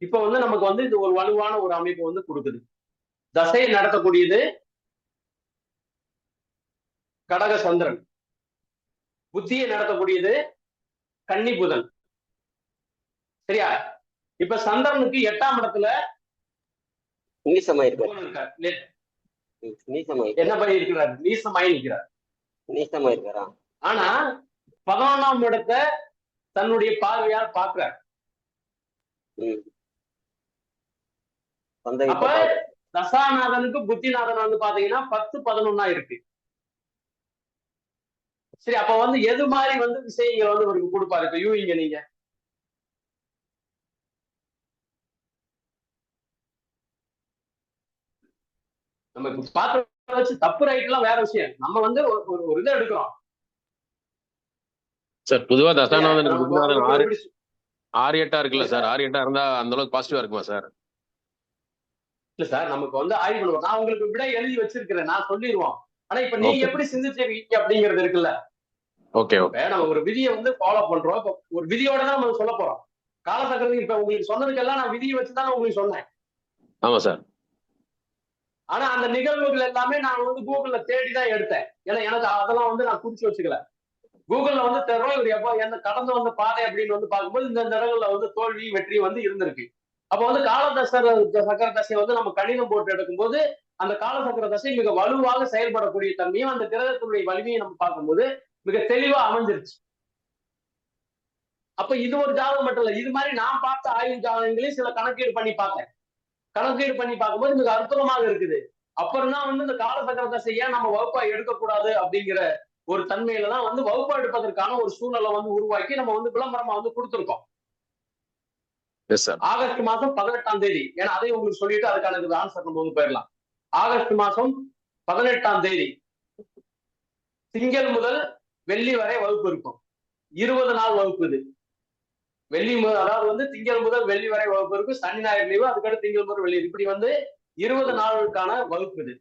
இப்ப நமக்கு இது ஒரு வலுவான ஒரு அமைப்பு கொடுக்குது. தசையை நடத்தக்கூடியது கடக சந்திரன், புத்தியை நடத்தக்கூடியது கன்னி புதன். சரியா? இப்ப சந்திரனுக்கு 8ஆம் இடத்துல என்ன பண்ணி இருக்கிறார்? நீசமாய் நிற்கிறார். ஆனா 11ஆம் இடத்தை தன்னுடைய பார்வையால் பார்க்கிறார். அப்ப தசாநாதனுக்கு புத்திநாதன் பாத்தீங்கன்னா 10-11 இருக்கு. சரி, அப்ப எது மாதிரி விஷயங்கள் அவருக்கு கொடுப்பாரு? இப்ப யூங்க நீங்க நம்ம பார்த்து வச்சு தப்பு ரைட் எல்லாம் வேற விஷயம். நம்ம ஒரு இதை எடுக்கிறோம் சார். பொதுவா தசாநாதனுக்கு புத்திநாதன் 6-8 இருக்குல்ல சார்? 6-8 இருந்தா அந்த அளவுக்கு பாசிட்டிவா இருக்குமா சார்? இல்ல சார், நமக்கு ஆய்வு பண்ணுவோம். நான் உங்களுக்கு விட எழுதி வச்சிருக்கிறேன், நான் சொல்லிடுவோம். ஆனா இப்ப நீங்க எப்படி சிந்திச்சிருக்கீங்க அப்படிங்கிறது இருக்குல்ல. ஓகே, நம்ம ஒரு விதியை ஃபாலோ பண்றோம். இப்ப ஒரு விதியோட தான் நம்ம சொல்ல போறோம். காலசக்கரத்துக்கு இப்ப உங்களுக்கு சொன்னதுக்கெல்லாம் நான் விதியை வச்சுதான் உங்களுக்கு சொன்னேன். ஆமா சார். ஆனா அந்த நிகழ்வுகள் எல்லாமே நான் கூகுள்ல தேடிதான் எடுத்தேன். ஏன்னா எனக்கு அதெல்லாம் நான் குறிச்சு வச்சுக்கல. கூகுள்ல தரோம் இவர் எப்போ என்ன கடந்து வந்த பாதை அப்படின்னு பார்க்கும்போது இந்த இடங்கள்ல தோல்வி வெற்றி இருந்திருக்கு. அப்ப சக்கர தசை நம்ம கணிதம் போட்டு எடுக்கும்போது அந்த காலசக்கர தசை மிக வலுவாக செயல்படக்கூடிய தன்மையும் அந்த கிரகத்தினுடைய வலிமையை நம்ம பார்க்கும்போது மிக தெளிவா அமைஞ்சிருச்சு. அப்ப இது ஒரு ஜாதகம் மட்டும் இல்ல, இது மாதிரி நான் பார்த்த ஆய்வு ஜாதகங்களையும் சில கணக்கீடு பண்ணி பார்த்தேன். கணக்கீடு பண்ணி பார்க்கும்போது மிக அற்புதமாக இருக்குது. அப்புறம் தான் இந்த காலசக்கர தசையை நம்ம வகுப்பா எடுக்கக்கூடாது அப்படிங்கிற ஒரு தன்மையில தான் வகுப்பா எடுப்பதற்கான ஒரு சூழ்நிலை உருவாக்கி நம்ம விளம்பரமா கொடுத்துருக்கோம். ஆகஸ்ட் மாசம் 18ஆம் தேதி, ஏன்னா அதையும் உங்களுக்கு சொல்லிட்டு அதுக்கான ஆன்சர் நம்ம போயிடலாம். ஆகஸ்ட் மாசம் 18ஆம் தேதி திங்கள் முதல் வெள்ளி வரை வகுப்பு இருக்கும். 20 நாள் வகுப்பு இது. அதாவது திங்கள் முதல் வெள்ளி வரை வகுப்பு இருக்கு. சனி ஞாயிறு லீவு, அதுக்கடுத்து திங்கள் முதல் வெள்ளி. இப்படி 20 நாளுக்கான வகுப்பு இது.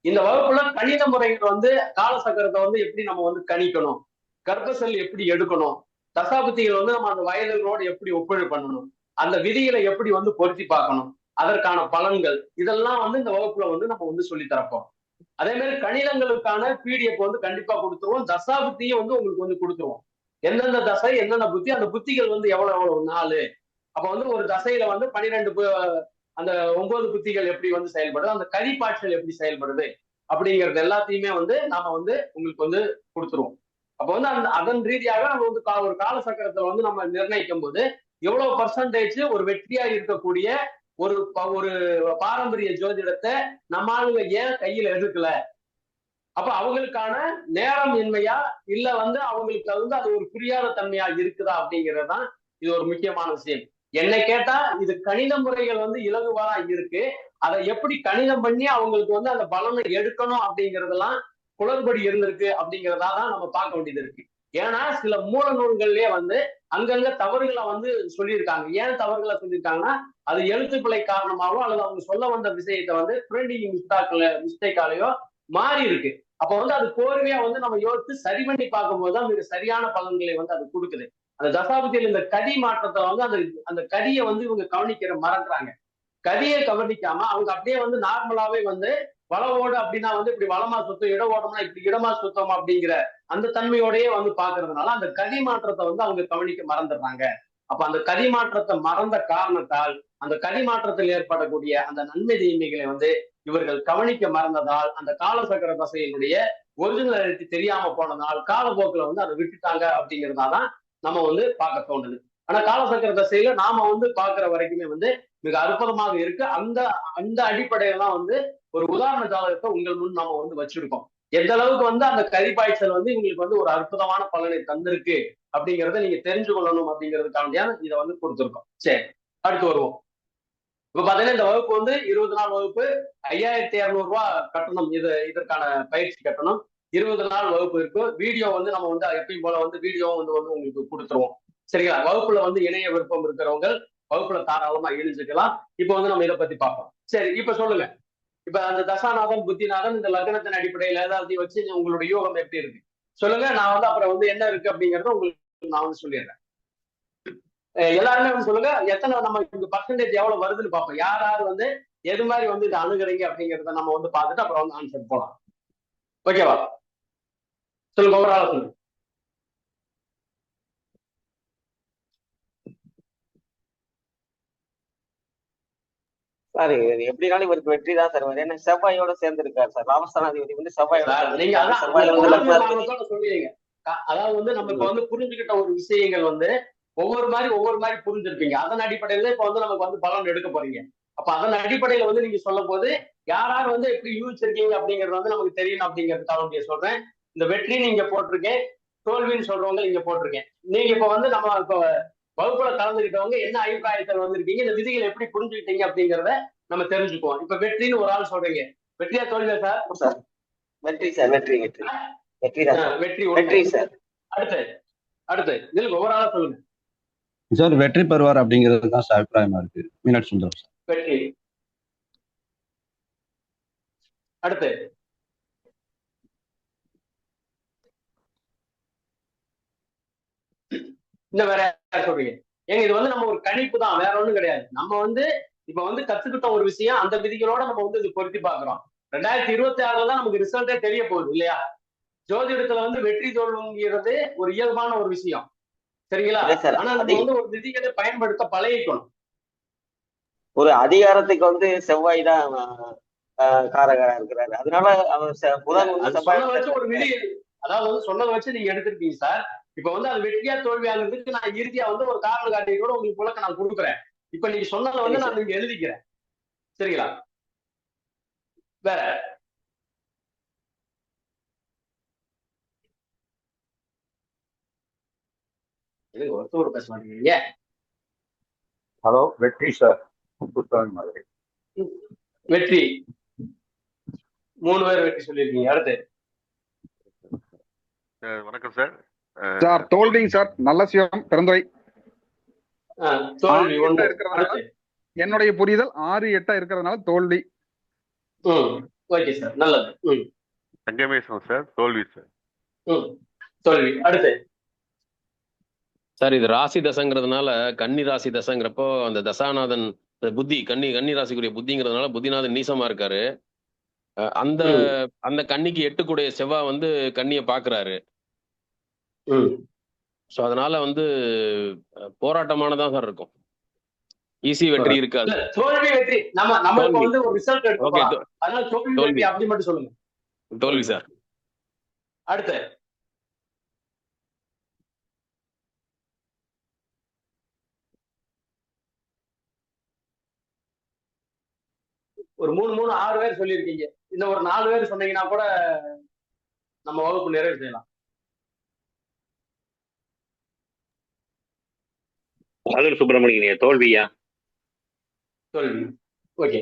இந்த வகுப்புல கணித முறைகள் காலசக்கரத்தை எப்படி நம்ம கணிக்கணும், கர்ப்பசல் எப்படி எடுக்கணும், தசாபுத்திகள் நம்ம அந்த வயதுகளோடு எப்படி ஒப்பீடு பண்ணணும், அந்த விதிகளை எப்படி பொருத்தி பார்க்கணும், அதற்கான பலன்கள், இதெல்லாம் இந்த வகுப்புல நம்ம சொல்லி தரப்போம். அதே மாதிரி கணிதங்களுக்கான PDF கண்டிப்பா கொடுத்துருவோம். தசாபுத்தியும் உங்களுக்கு கொடுத்துருவோம். எந்தெந்த தசை என்னென்ன புத்தி, அந்த புத்திகள் எவ்வளவு நாள், அப்ப ஒரு தசையில 12 அந்த 9 புத்திகள் எப்படி செயல்படுது, அந்த கதிப்பாற்றல் எப்படி செயல்படுது அப்படிங்கிறது எல்லாத்தையுமே நாம உங்களுக்கு கொடுத்துருவோம். அப்ப அதன் ரீதியாக நம்ம ஒரு காலசக்கரத்தை நம்ம நிர்ணயிக்கும் போது எவ்வளவு பர்சன்டேஜ் ஒரு வெற்றியா இருக்கக்கூடிய ஒரு பாரம்பரிய ஜோதிடத்தை நம்ம ஆளுங்க ஏன் கையில எடுக்கல, அப்ப அவங்களுக்கான நேரம் இன்மையா இல்ல அவங்களுக்கு அது ஒரு புரியாத தன்மையா இருக்குதா அப்படிங்கறதுதான் இது ஒரு முக்கியமான விஷயம். என்னை கேட்டா இது கணித முறைகள் இலகுவாதான் இருக்கு. அதை எப்படி கணிதம் பண்ணி அவங்களுக்கு அந்த பலனை எடுக்கணும் அப்படிங்கறதெல்லாம் குளறுபடி இருந்திருக்கு அப்படிங்கிறதான் நம்ம பார்க்க வேண்டியது இருக்கு. ஏன்னா சில மூல நூல்கள்லயே அங்கங்க தவறுகளை சொல்லியிருக்காங்க. ஏன் தவறுகளை சொல்லியிருக்காங்கன்னா அது எழுத்துப்பிழை காரணமாகவோ அல்லது அவங்க சொல்ல வந்த விஷயத்தை பிரிண்டிங் மிஸ்டேக்காலேயோ மாறி இருக்கு. அப்ப அது கோர்வையா நம்ம யோசித்து சரி பண்ணி பார்க்கும்போதுதான் மிக சரியான பலன்களை அது கொடுக்குது. அந்த தசாபதியில் இந்த கதி மாற்றத்தை அந்த கதியை இவங்க கவனிக்கிற மறந்துறாங்க. கதியை கவனிக்காம அவங்க அப்படியே நார்மலாவே வளவோடு அப்படின்னா இப்படி வளமா சுத்தம், இட ஓட்டம்னா இப்படி இடமா சுத்தம் அப்படிங்கிற அந்த தன்மையோடயே பாக்குறதுனால அந்த கதி மாற்றத்தை அவங்க கவனிக்க மறந்துடுறாங்க. அப்ப அந்த கதி மாற்றத்தை மறந்த காரணத்தால் அந்த கதி மாற்றத்தில் ஏற்படக்கூடிய அந்த நன்மை தீமைகளை இவர்கள் கவனிக்க மறந்ததால் அந்த காலசக்கர தசையினுடைய ஒரிஜினாலிட்டி தெரியாம போனதால் காலப்போக்கில் அதை விட்டுட்டாங்க அப்படிங்கிறதாதான் நம்ம பார்க்க தோணுது. ஆனா காலசக்கர தசையில நாம வந்து பாக்குற வரைக்குமே வந்து மிக அற்புதமாக இருக்கு. அந்த அந்த அடிப்படையில தான் வந்து ஒரு உதாரண ஜாதகத்தை உங்கள் முன் நாம வந்து வச்சிருக்கோம். எந்த அளவுக்கு வந்து அந்த கதிர்பாய்ச்சல் வந்து இவங்களுக்கு வந்து ஒரு அற்புதமான பலனை தந்திருக்கு அப்படிங்கிறத நீங்க தெரிஞ்சு கொள்ளணும் அப்படிங்கிறதுக்காண்டியான இதை வந்து கொடுத்துருக்கோம். சரி, அடுத்து வருவோம். இப்ப பாத்தீங்கன்னா இந்த வகுப்பு வந்து 20 நாள் வகுப்பு, 5200 ரூபாய் கட்டணம். இதற்கான பயிற்சி கட்டணம். 20 நாள் வகுப்பு இருக்கு. வீடியோ வந்து நம்ம வந்து எப்பயும் போல வந்து வீடியோவும் வந்து உங்களுக்கு கொடுத்துருவோம். சரிங்களா? வகுப்புல வந்து இணைய விருப்பம் இருக்கிறவங்க வகுப்புல தாராளமா இணைஞ்சுக்கலாம். இப்ப வந்து நம்ம இதை பத்தி பார்ப்போம். சரி, இப்ப சொல்லுங்க. இப்ப அந்த தசாநாதன் புத்திநாதன் இந்த லக்னத்தின் அடிப்படையில ஏதாவது வச்சு உங்களுடைய யோகம் எப்படி இருக்கு சொல்லுங்க. நான் வந்து அப்புறம் வந்து என்ன இருக்கு அப்படிங்கறத உங்களுக்கு நான் வந்து சொல்லிடுறேன். எல்லாருமே வந்து சொல்லுங்க, எத்தனை நம்ம இந்த பர்சன்டேஜ் எவ்வளவு வருதுன்னு பார்ப்போம். யார் யார் வந்து எது மாதிரி வந்து இதை அணுகுறீங்க அப்படிங்கிறத நம்ம வந்து பார்த்துட்டு அப்புறம் வந்து ஆன்சர் போலாம். ஓகேவா? சொல்லுங்க, ஓவரால சொல்லுங்க. சார் இது எப்படினாலும் இவருக்கு வெற்றி தான் சார். ஏன்னா செவ்வாயோட சேர்ந்து இருக்காரு சார். ராமஸ்தானாதிபதி வந்து செவ்வாயோட நீங்க செவ்வாயில வந்து சொல்லுவீங்க. அதாவது வந்து நம்ம இப்ப வந்து புரிஞ்சுக்கிட்ட ஒரு விஷயங்கள் வந்து ஒவ்வொரு மாதிரி புரிஞ்சிருப்பீங்க. அதன் அடிப்படையில இப்ப வந்து நமக்கு வந்து பலன் எடுக்க போறீங்க. அப்ப அதன் அடிப்படையில வந்து நீங்க சொல்லும் போது யார் வந்து எப்படி யூகிச்சிருக்கீங்க அப்படிங்கறது வந்து நமக்கு தெரியணும் அப்படிங்கறதுக்காக சொல்றேன். இந்த வெற்றி நீங்க போட்டிருக்கேன், தோல்வின்னு சொல்றவங்க நீங்க போட்டிருக்கேன். நீங்க இப்ப வந்து நம்ம இப்ப வகுப்புல கலந்துக்கிட்டவங்க என்ன அபிப்பிராயத்தில் வந்திருக்கீங்க, இந்த விதிகளை எப்படி புரிஞ்சுக்கிட்டீங்க அப்படிங்கிறத நம்ம தெரிஞ்சுக்குவோம். இப்ப வெற்றின்னு ஒரு ஆள் சொல்றீங்க, வெற்றியா தோல்வியா சார்? வெற்றி சார். வெற்றி வெற்றி வெற்றி வெற்றி வெற்றி சார். அடுத்து இதுல ஒரு ஆளா சொல்லுங்க சார். வெற்றி பெறுவார் அப்படிங்கிறது தான் சார் அபிப்பிராயமா இருக்கு. மீனாட்சி சுந்தரம் சார். வெற்றி. அடுத்து இன்னும் வேற யார் சொல்றீங்க? ஏங்க இது வந்து நம்ம ஒரு கணிப்பு தான், வேற ஒண்ணும் கிடையாது. நம்ம வந்து இப்ப வந்து கத்துக்கிட்ட ஒரு விஷயம், அந்த விதிகளோட நம்ம வந்து இது பொருத்தி பாக்குறோம். 2026 தான் நமக்கு ரிசல்ட்டே தெரிய போகுது இல்லையா? ஜோதிடத்துல வந்து வெற்றி தோல்விங்கிறது ஒரு இயல்பான ஒரு விஷயம். சரிங்களா? ஆனா நம்ம வந்து ஒரு விதிகளை பயன்படுத்த பழகிக்கணும். ஒரு அதிகாரத்துக்கு வந்து செவ்வாய் தான் காரகரா இருக்கிறாரு. அதனால அவர் புதன் வச்சு ஒரு விதி, அதாவது வந்து சொன்னதை வச்சு நீங்க எடுத்திருக்கீங்க சார். இப்ப வந்து அது வெற்றியா தோல்வியாகிறதுக்கு நான் இறுதியா வந்து ஒரு காரண காட்டியோட உங்களுக்கு புழக்க நான் கொடுக்குறேன். இப்ப நீங்க சொன்னதை வந்து நான் இங்க எழுதிக்கிறேன். சரிங்களா? வேற ஒருத்தர் பேச மாட்டேங்கிறீங்க. ஹலோ, வெற்றி சார். மாதிரி வெற்றி 3 பேர் வெற்றி சொல்லியிருக்கீங்க. அடுத்து வணக்கம் சார். Sir தோல்விங்க sir. நல்ல சிவம் பிறந்தவை தோல்வி இருக்கிறதுனால என்னுடைய புரிதல் 6-8 இருக்கிறதுனால தோல்வி. ஓகே சார், நல்லது. சங்கமேசம் சார். தோல்வி சார். தோல்வி. அடுத்து சார், இது ராசி தசைங்கிறதுனால கன்னி ராசி தசைங்கிறப்போ அந்த தசாநாதன் புத்தி கன்னி ராசிக்குரிய புத்திங்கிறதுனால புத்திநாதன் நீசமா இருக்காரு. அந்த அந்த கன்னிக்கு 8 கூடிய செவ்வாய் வந்து கன்னிய பாக்குறாரு. சோ அதனால வந்து போராட்டமானதான் சார் இருக்கும். ஈஸி வெற்றி இருக்காது. தோல்வி வெற்றி நம்ம வந்து ஒரு ரிசல்ட் எடுத்துக்கலாம். அதனால தோல்வி வெற்றி அப்படி மட்டும் சொல்லுங்க. தோல்வி சார். அடுத்து ஒரு 6 பேர் சொல்லியிருக்கீங்க. இன்னும் ஒரு 4 பேர் சொன்னீங்கன்னா கூட நம்ம வகுப்பு நிறைவு செய்யலாம். மதுரை சுப்பிரமணியன் தோல்வியா? தோல்வி. ஓகே,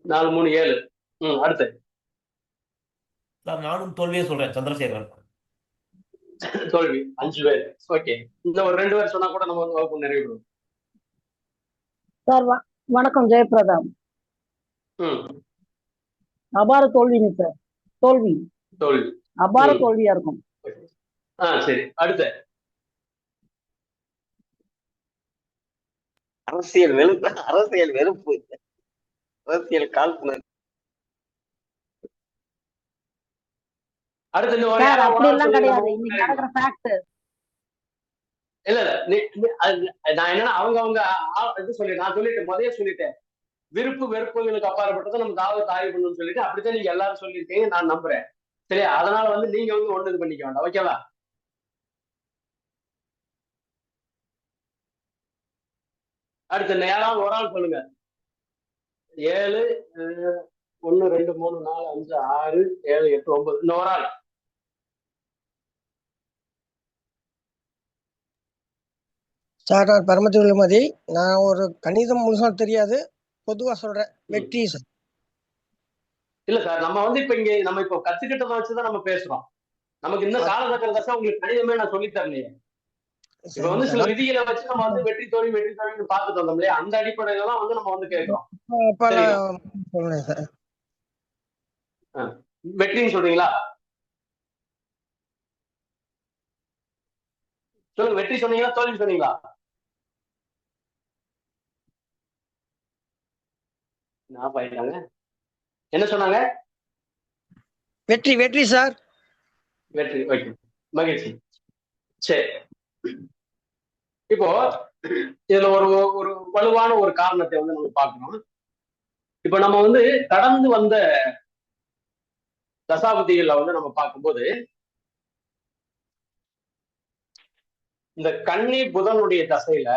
4, 3, 7. அடுத்து நானும் தோல்வியே சொல்றேன். சந்திரசேகரன் தோல்வி. 5 பேர். ஓகே, இன்னும் ஒரு 2 பேர் சொன்னா கூட நம்ம வந்து வகுப்பு நிறைவு சார். வணக்கம், ஜெயபிரதாம். அபார தோல்விங்க சார். தோல்வி அபார தோல்வியா இருக்கும். சரி, அடுத்து அரசியல் வெறுப்பு. அரசியல் காழ்ப்புணர்வு. அடுத்து அப்படி எல்லாம் கிடையாது. இன்னைக்கு நடக்கிற ஃபேக்ட் இல்ல நான் என்னன்னா அவங்க இது நான் சொல்லிட்டேன், முதல்ல சொல்லிட்டேன். விருப்பு வெறுப்புகளுக்கு அப்பாற்பட்டதை நமக்கு ஆபத்து ஆய்வு பண்ணணும்னு சொல்லிட்டு அப்படித்தான் நீங்க எல்லாரும் சொல்லியிருக்கீங்க, நான் நம்புறேன். சரியா? அதனால வந்து நீங்க வந்து ஒண்ணு இது பண்ணிக்க வேண்டாம். ஓகேவா? அடுத்து நேரம் ஒரு ஆள் சொல்லுங்க. 7 1 2 3 4 5 6 7 8 9 இன்னும் ஒரு ஆள். சார் நான் பரமத்திருமதி. நான் ஒரு கணிதம் முழுசா தெரியாது, பொதுவா சொல்றேன். வெற்றி சார். இல்ல சார், நம்ம வந்து இப்ப இங்க நம்ம இப்ப கத்துக்கிட்டதை வச்சுதான் நம்ம பேசுறோம். நமக்கு இன்னும் காலசக்கர தசை உங்களுக்கு கணிதமே நான் சொல்லி தரலையே. இப்ப வந்து சில விதிகளை வச்சு நம்ம வந்து வெற்றி தோல்வின்னு பார்த்துட்டு வந்தோம் இல்லையா, அந்த அடிப்படையில தான் வந்து நம்ம வந்து கேட்கிறோம். வெற்றின்னு சொல்றீங்களா? சொல்லுங்க, வெற்றி சொன்னீங்களா தோல்வி சொன்னீங்களா? நான் பாயிட்டாங்க. என்ன சொன்னாங்க? வெற்றி வெற்றி சார். வெற்றி. ஓகே, மகிழ்ச்சி. சரி, இப்போ இதுல ஒரு ஒரு வலுவான ஒரு காரணத்தை வந்து நம்ம பார்க்கணும். இப்ப நம்ம வந்து கடந்து வந்த தசாபதிகள்ல வந்து நம்ம பார்க்கும்போது இந்த கன்னி புதனுடைய தசையில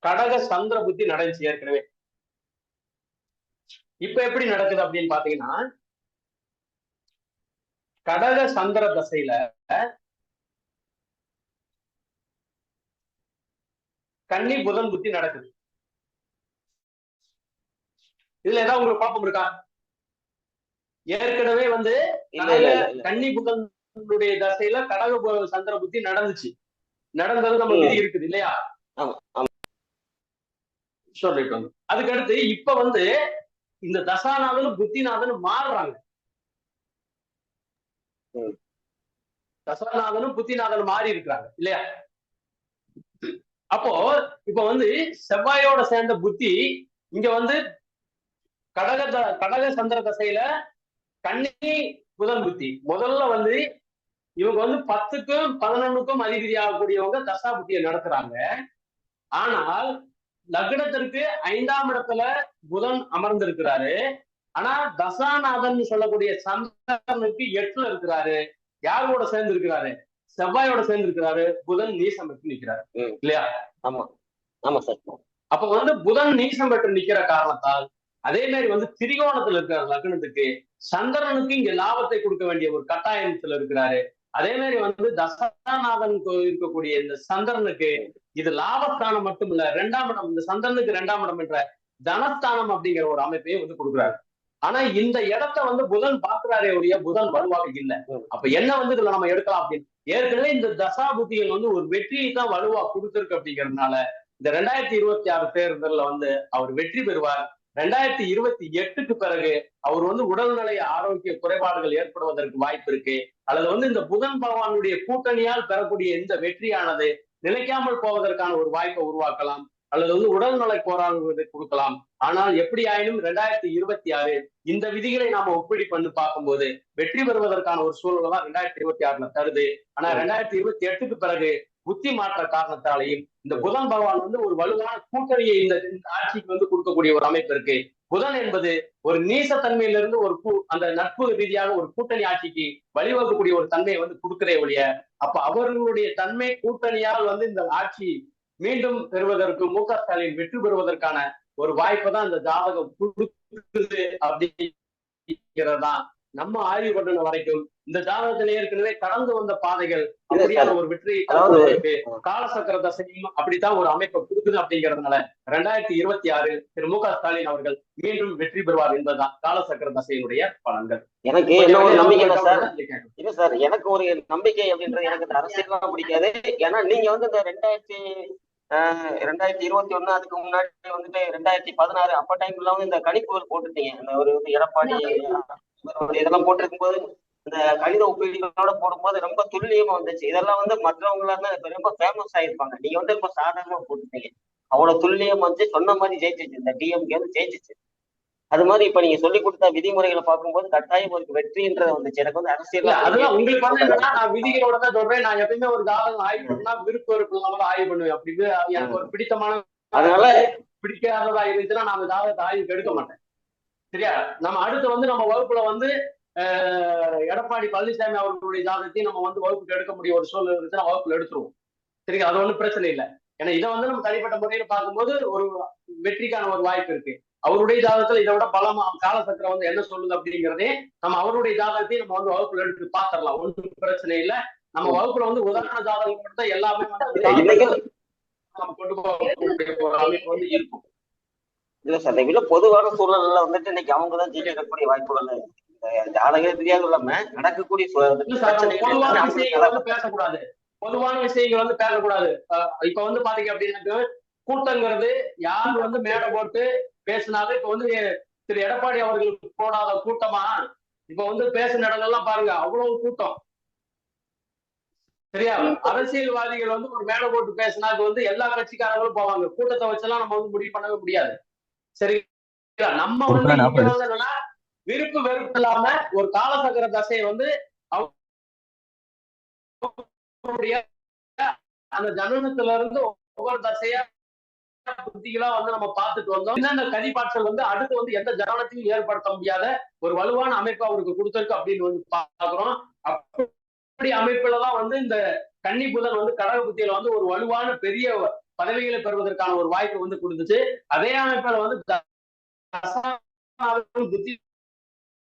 கடக சந்திர புத்தி நடந்துச்சு ஏற்கனவே. இப்ப எப்படி நடக்குது அப்படின்னு பாத்தீங்கன்னா, கடக சந்திர தசையில கன்னி புதன் புத்தி நடக்குது. இதுல ஏதாவது உங்களுக்கு குழப்பம் இருக்கா? ஏற்கனவே வந்து கன்னி புதனுடைய தசையில கடக சந்திர புத்தி நடந்துச்சு. நடந்தது நம்ம விதி இருக்குது இல்லையா? சொல்லிட்டு வந்து அதுக்கு அடுத்து இப்ப வந்து இந்த தசாநாதனும் புத்திநாதனும் மாறுறாங்க. தசாநாதனும் புத்திநாதனும் மாறி இருக்கிறாங்க இல்லையா? அப்போ இப்ப வந்து செவ்வாயோட சேர்ந்த புத்தி இங்க வந்து கடக சந்திர தசையில கன்னி புதன் புத்தி முதல்ல வந்து இவங்க வந்து 10க்கும் 11க்கும் அதிபதி ஆகக்கூடியவங்க தசா புத்தியை நடத்துறாங்க. ஆனால் லக்னத்திற்கு 5ஆம் இடத்துல புதன் அமர்ந்திருக்கிறாரு. ஆனா தசாநாதன் சொல்லக்கூடிய சந்திரனுக்கு 8ல இருக்கிறாரு. யாரோட சேர்ந்து இருக்கிறாரு? செவ்வாயோட சேர்ந்து இருக்கிறாரு. புதன் நீசம் பெற்று நிற்கிறாரு இல்லையா? ஆமா ஆமா சார். அப்ப வந்து புதன் நீசம் பெற்று நிக்கிற காரணத்தால் அதே மாதிரி வந்து திரிகோணத்துல இருக்கிற லக்னத்துக்கு சந்திரனுக்கு இங்க லாபத்தை கொடுக்க வேண்டிய ஒரு கட்டாயத்துல இருக்கிறாரு. அதே மாதிரி வந்து தசாநாதன் இருக்கக்கூடிய இந்த சந்திரனுக்கு இது லாபஸ்தானம் மட்டும் இல்ல, 2ஆம் இடம், இந்த சந்திரனுக்கு 2ஆம் இடம் என்ற தனஸ்தானம் அப்படிங்கிற ஒரு அமைப்பையும் வந்து கொடுக்குறாரு. ஆனா இந்த இடத்த வந்து புதன் பாக்குறாரே ஒழிய புதன் வலுவாக இல்லை. அப்ப என்ன வந்து இதுல நம்ம எடுக்கலாம் அப்படின்னு, ஏற்கனவே இந்த தசா புத்திகள் வந்து ஒரு வெற்றியை தான் வலுவா கொடுத்திருக்கு. அப்படிங்கிறதுனால இந்த 2026 தேர்தல்ல வந்து அவர் வெற்றி பெறுவார். 2028க்கு பிறகு அவர் வந்து உடல்நிலை ஆரோக்கிய குறைபாடுகள் ஏற்படுவதற்கு வாய்ப்பு இருக்கு. அல்லது வந்து இந்த புதன் பகவானுடைய கூட்டணியால் பெறக்கூடிய இந்த வெற்றியானது நிலைக்காமல் போவதற்கான ஒரு வாய்ப்பை உருவாக்கலாம், அல்லது வந்து உடல்நலை கோளாறுகளை கொடுக்கலாம். ஆனால் எப்படி ஆயினும் 2026 இந்த விதிகளை நாம ஒப்பீடு பண்ணி பார்க்கும்போது வெற்றி பெறுவதற்கான ஒரு சூழ்நிலை தான் 2026ல தருது. ஆனா 2028க்கு பிறகு புத்தி மாற்ற காரணத்தாலையும் இந்த புதன் பகவான் வந்து ஒரு வலுவான கூட்டணியை இந்த ஆட்சிக்கு வந்து கொடுக்கக்கூடிய ஒரு அமைப்பு இருக்கு. புதன் என்பது ஒரு நீசத்தன்மையிலிருந்து ஒரு அந்த நட்பு ரீதியாக ஒரு கூட்டணி ஆட்சிக்கு வழிவகுக்கக்கூடிய ஒரு தன்மையை வந்து கொடுக்கிறே ஒழிய, அப்ப அவர்களுடைய தன்மை கூட்டணியால் வந்து இந்த ஆட்சி மீண்டும் பெறுவதற்கு மு.க. ஸ்டாலின் வெற்றி பெறுவதற்கான ஒரு வாய்ப்பை தான் இந்த ஜாதகம் கொடுக்குது அப்படிங்கிறதான் நம்ம ஆய்வு பண்ண வரைக்கும். இந்த ஜாதகத்தில் ஏற்கனவே கடந்து வந்த பாதைகள் அப்படியான ஒரு வெற்றி காலசக்கர தசையும் அப்படித்தான் ஒரு அமைப்பை கொடுக்குது. அப்படிங்கிறதுனால 2026 திரு மு.க. ஸ்டாலின் அவர்கள் மீண்டும் வெற்றி பெறுவார் என்பதுதான் காலசக்கர தசையினுடைய பலன்கள். எனக்கு என்ன ஒரு நம்பிக்கை சார், இல்ல சார், எனக்கு ஒரு நம்பிக்கை அப்படின்றது எனக்கு இந்த அரசியல்லாம் பிடிக்காது. ஏன்னா நீங்க வந்து இந்த 2021 அதுக்கு முன்னாடி வந்துட்டு 2016 அப்ப டைம்ல வந்து இந்த கணிப்புகள் போட்டுட்டீங்க. இந்த ஒரு எடப்பாடி இதெல்லாம் போட்டிருக்கும் போது இந்த கணித ஒப்பீடுகளோட போடும்போது ரொம்ப துல்லியமா வந்துச்சு. இதெல்லாம் வந்து மற்றவங்களா இருந்தா இப்ப ரொம்ப ஃபேமஸ் ஆயிருப்பாங்க. நீங்க வந்து ரொம்ப சாதாரணமா போட்டுட்டீங்க. அவ்வளவு துல்லியமா வந்து சொன்ன மாதிரி ஜெயிச்சிச்சு. இந்த டிஎம்கே வந்து ஜெயிச்சிச்சு. அது மாதிரி இப்ப நீங்க சொல்லி கொடுத்த விதிமுறைகளை பார்க்கும்போது கட்டாயம் ஒரு வெற்றின்றது வந்துச்சு. எனக்கு வந்து அரசியல் அதெல்லாம் உங்களுக்கு வந்து நான் விதிகளோட தான் சொல்றேன். நான் எப்பயுமே ஒரு ஜாதகம் ஆய்வு பண்ணா விருப்ப வெறுப்பு இல்லாம ஆய்வு பண்ணுவேன். அப்படி எனக்கு ஒரு பிடித்தமான அதனால பிடிக்காததா இருந்துச்சுன்னா நான் அந்த ஜாதகத்தை ஆய்வுக்கு எடுக்க மாட்டேன். சரியா? நம்ம அடுத்து வந்து நம்ம வகுப்புல வந்து எடப்பாடி பழனிசாமி அவர்களுடைய ஜாதகத்தையும் நம்ம வந்து வகுப்புக்கு எடுக்க முடிய ஒரு சூழ்நிலை இருந்துச்சுன்னா வகுப்புல எடுத்துருவோம். சரிங்களா? அது ஒண்ணும் பிரச்சனை இல்லை. ஏன்னா இதை வந்து நம்ம தனிப்பட்ட முறையில பார்க்கும்போது ஒரு வெற்றிக்கான ஒரு வாய்ப்பு இருக்கு. அவருடைய ஜாதகத்துல இதை விட பலமா காலசக்கரம் வந்து என்ன சொல்லுது அப்படிங்கிறதே நம்ம அவருடைய ஜாதகத்தையும் நம்ம வந்து வகுப்புல எடுத்து பார்த்துடலாம். ஒன்றும் பிரச்சனை இல்லை. நம்ம வகுப்புல வந்து உதாரண ஜாதகம் மட்டும் தான் எல்லாமே வந்து நம்ம கொண்டு போகக்கூடிய ஒரு அமைப்பு வந்து இருக்கும். இல்ல சார், இதுல பொதுவான சூழல்ல வந்துட்டு இன்னைக்கு அவங்கதான் ஜெயிக்கக்கூடிய வாய்ப்புகள் ஜாதகம் தெரியாது இல்லாம நடக்கக்கூடிய பொதுவான விஷயங்கள் வந்து பேசக்கூடாது. பொதுவான விஷயங்கள் வந்து பேசக்கூடாது. இப்ப வந்து பாத்தீங்க அப்படின்னா கூட்டங்கிறது யாரு வந்து மேடை போட்டு பேசினாலும் இப்ப வந்து திரு எடப்பாடி அவர்களுக்கு போடாத கூட்டமா இப்ப வந்து பேசின இடங்கள்லாம் பாருங்க, அவ்வளவு கூட்டம். சரியா? அரசியல்வாதிகள் வந்து ஒரு மேடை போட்டு பேசினாக்கு வந்து எல்லா கட்சிக்காரங்களும் போவாங்க. கூட்டத்தை வச்செல்லாம் நம்ம வந்து முடிவு பண்ணவே முடியாது. சரி, நம்ம வந்து என்னன்னா விருப்பு வெறுப்பு இல்லாம ஒரு காலசக்கர தசையை வந்து அந்த ஜனனத்துல இருந்து ஒவ்வொரு தசையா புத்திகளா வந்து நம்ம பார்த்துட்டு வந்தோம். என்னென்ன கதிப்பாற்றல் வந்து அடுத்து வந்து எந்த ஜனனத்தையும் ஏற்படுத்த முடியாத ஒரு வலுவான அமைப்பு அவருக்கு கொடுத்திருக்கு அப்படின்னு வந்து பாக்குறோம். அப்படி அமைப்புலதான் வந்து இந்த கன்னி புதன் வந்து கடக புத்தியில வந்து ஒரு வலுவான பெரிய பதவிகளை பெறுவதற்கான ஒரு வாய்ப்பு வந்து கொடுத்துச்சு. அதே அமைப்புல வந்து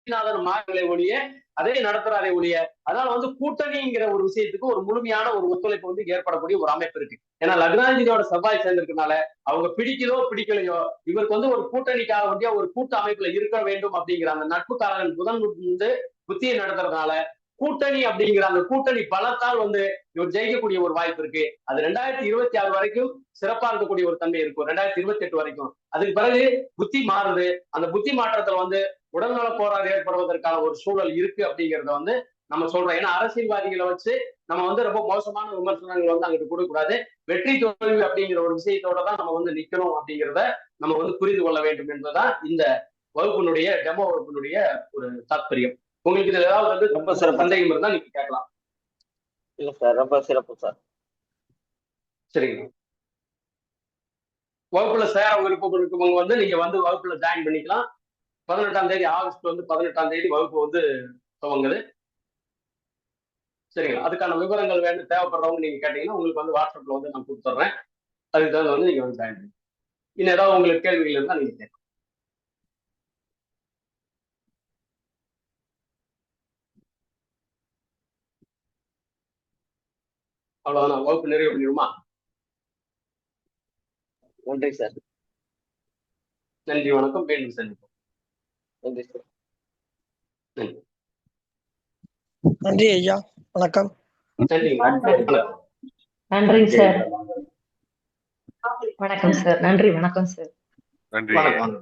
புத்திநாதன் மார்களை ஒழிய அதே நடத்துறாரே ஒழிய, அதனால வந்து கூட்டணிங்கிற ஒரு விஷயத்துக்கு ஒரு முழுமையான ஒரு ஒத்துழைப்பு வந்து ஏற்படக்கூடிய ஒரு அமைப்பு இருக்கு. ஏன்னா லக்னாதிபதியோட செவ்வாய் சேர்ந்திருக்கனால அவங்க பிடிக்குதோ பிடிக்கலையோ இவருக்கு வந்து ஒரு கூட்டணிக்காக வேண்டிய ஒரு கூட்ட அமைப்புல இருக்க வேண்டும் அப்படிங்கிற அந்த நட்புக்காரன் புதன் வந்து புத்தியை நடத்துறதுனால கூட்டணி அப்படிங்கிற அந்த கூட்டணி பலத்தால் வந்து இவர் ஜெயிக்கக்கூடிய ஒரு வாய்ப்பு இருக்கு. அது 2026 வரைக்கும் சிறப்பா இருக்கக்கூடிய ஒரு தன்மை இருக்கும். 2028 வரைக்கும். அதுக்கு பிறகு புத்தி மாறுது. அந்த புத்தி மாற்றத்துல வந்து உடல்நல கோளாறு ஏற்படுவதற்கான ஒரு சூழல் இருக்கு அப்படிங்கிறத வந்து நம்ம சொல்றோம். ஏன்னா அரசியல்வாதிகளை வச்சு நம்ம வந்து ரொம்ப மோசமான விமர்சனங்கள் வந்து அங்கிட்டு கொடுக்க கூடாது. வெற்றி தோல்வி அப்படிங்கிற ஒரு விஷயத்தோட தான் நம்ம வந்து நிக்கணும் அப்படிங்கிறத நம்ம வந்து புரிந்து கொள்ள வேண்டும் என்பதுதான் இந்த வகுப்பினுடைய டெமோ வகுப்பினுடைய ஒரு தாற்பயம். உங்களுக்கு இதுல ஏதாவது வந்து ரொம்ப சந்தேகம் இருந்தா நீங்க கேட்கலாம். இல்ல சார், ரொம்ப சிறப்பு சார். சரிங்க. வகுப்புல சேர விருப்பம் இருக்கவங்க வந்து நீங்க வந்து வகுப்புல ஜாயின் பண்ணிக்கலாம். 18ஆம் தேதி ஆகஸ்ட் வந்து 18ஆம் தேதி வகுப்பு வந்து துவங்குது. சரிங்களா? அதுக்கான விவரங்கள் வேணும் தேவைப்படுறவங்க நீங்க கேட்டீங்கன்னா உங்களுக்கு வந்து வாட்ஸ்அப்ல வந்து நான் கொடுத்துட்றேன். அதுக்கு தகுந்த வந்து நீங்க வந்து ஜாயின் பண்ணி இன்னும் ஏதாவது உங்களுக்கு கேள்விகள் இருந்தா நீங்க கேட்கலாம். அவ்வளவுதான், வகுப்பு நிறைவு பண்ணிடுமா? நன்றி சார். நன்றி, வணக்கம். மீண்டும் சந்திப்போம். நன்றி சார். நன்றி. நன்றி ஐயா, வணக்கம். நன்றி சார். வணக்கம் சார். நன்றி, வணக்கம் சார். நன்றி. வணக்கம்.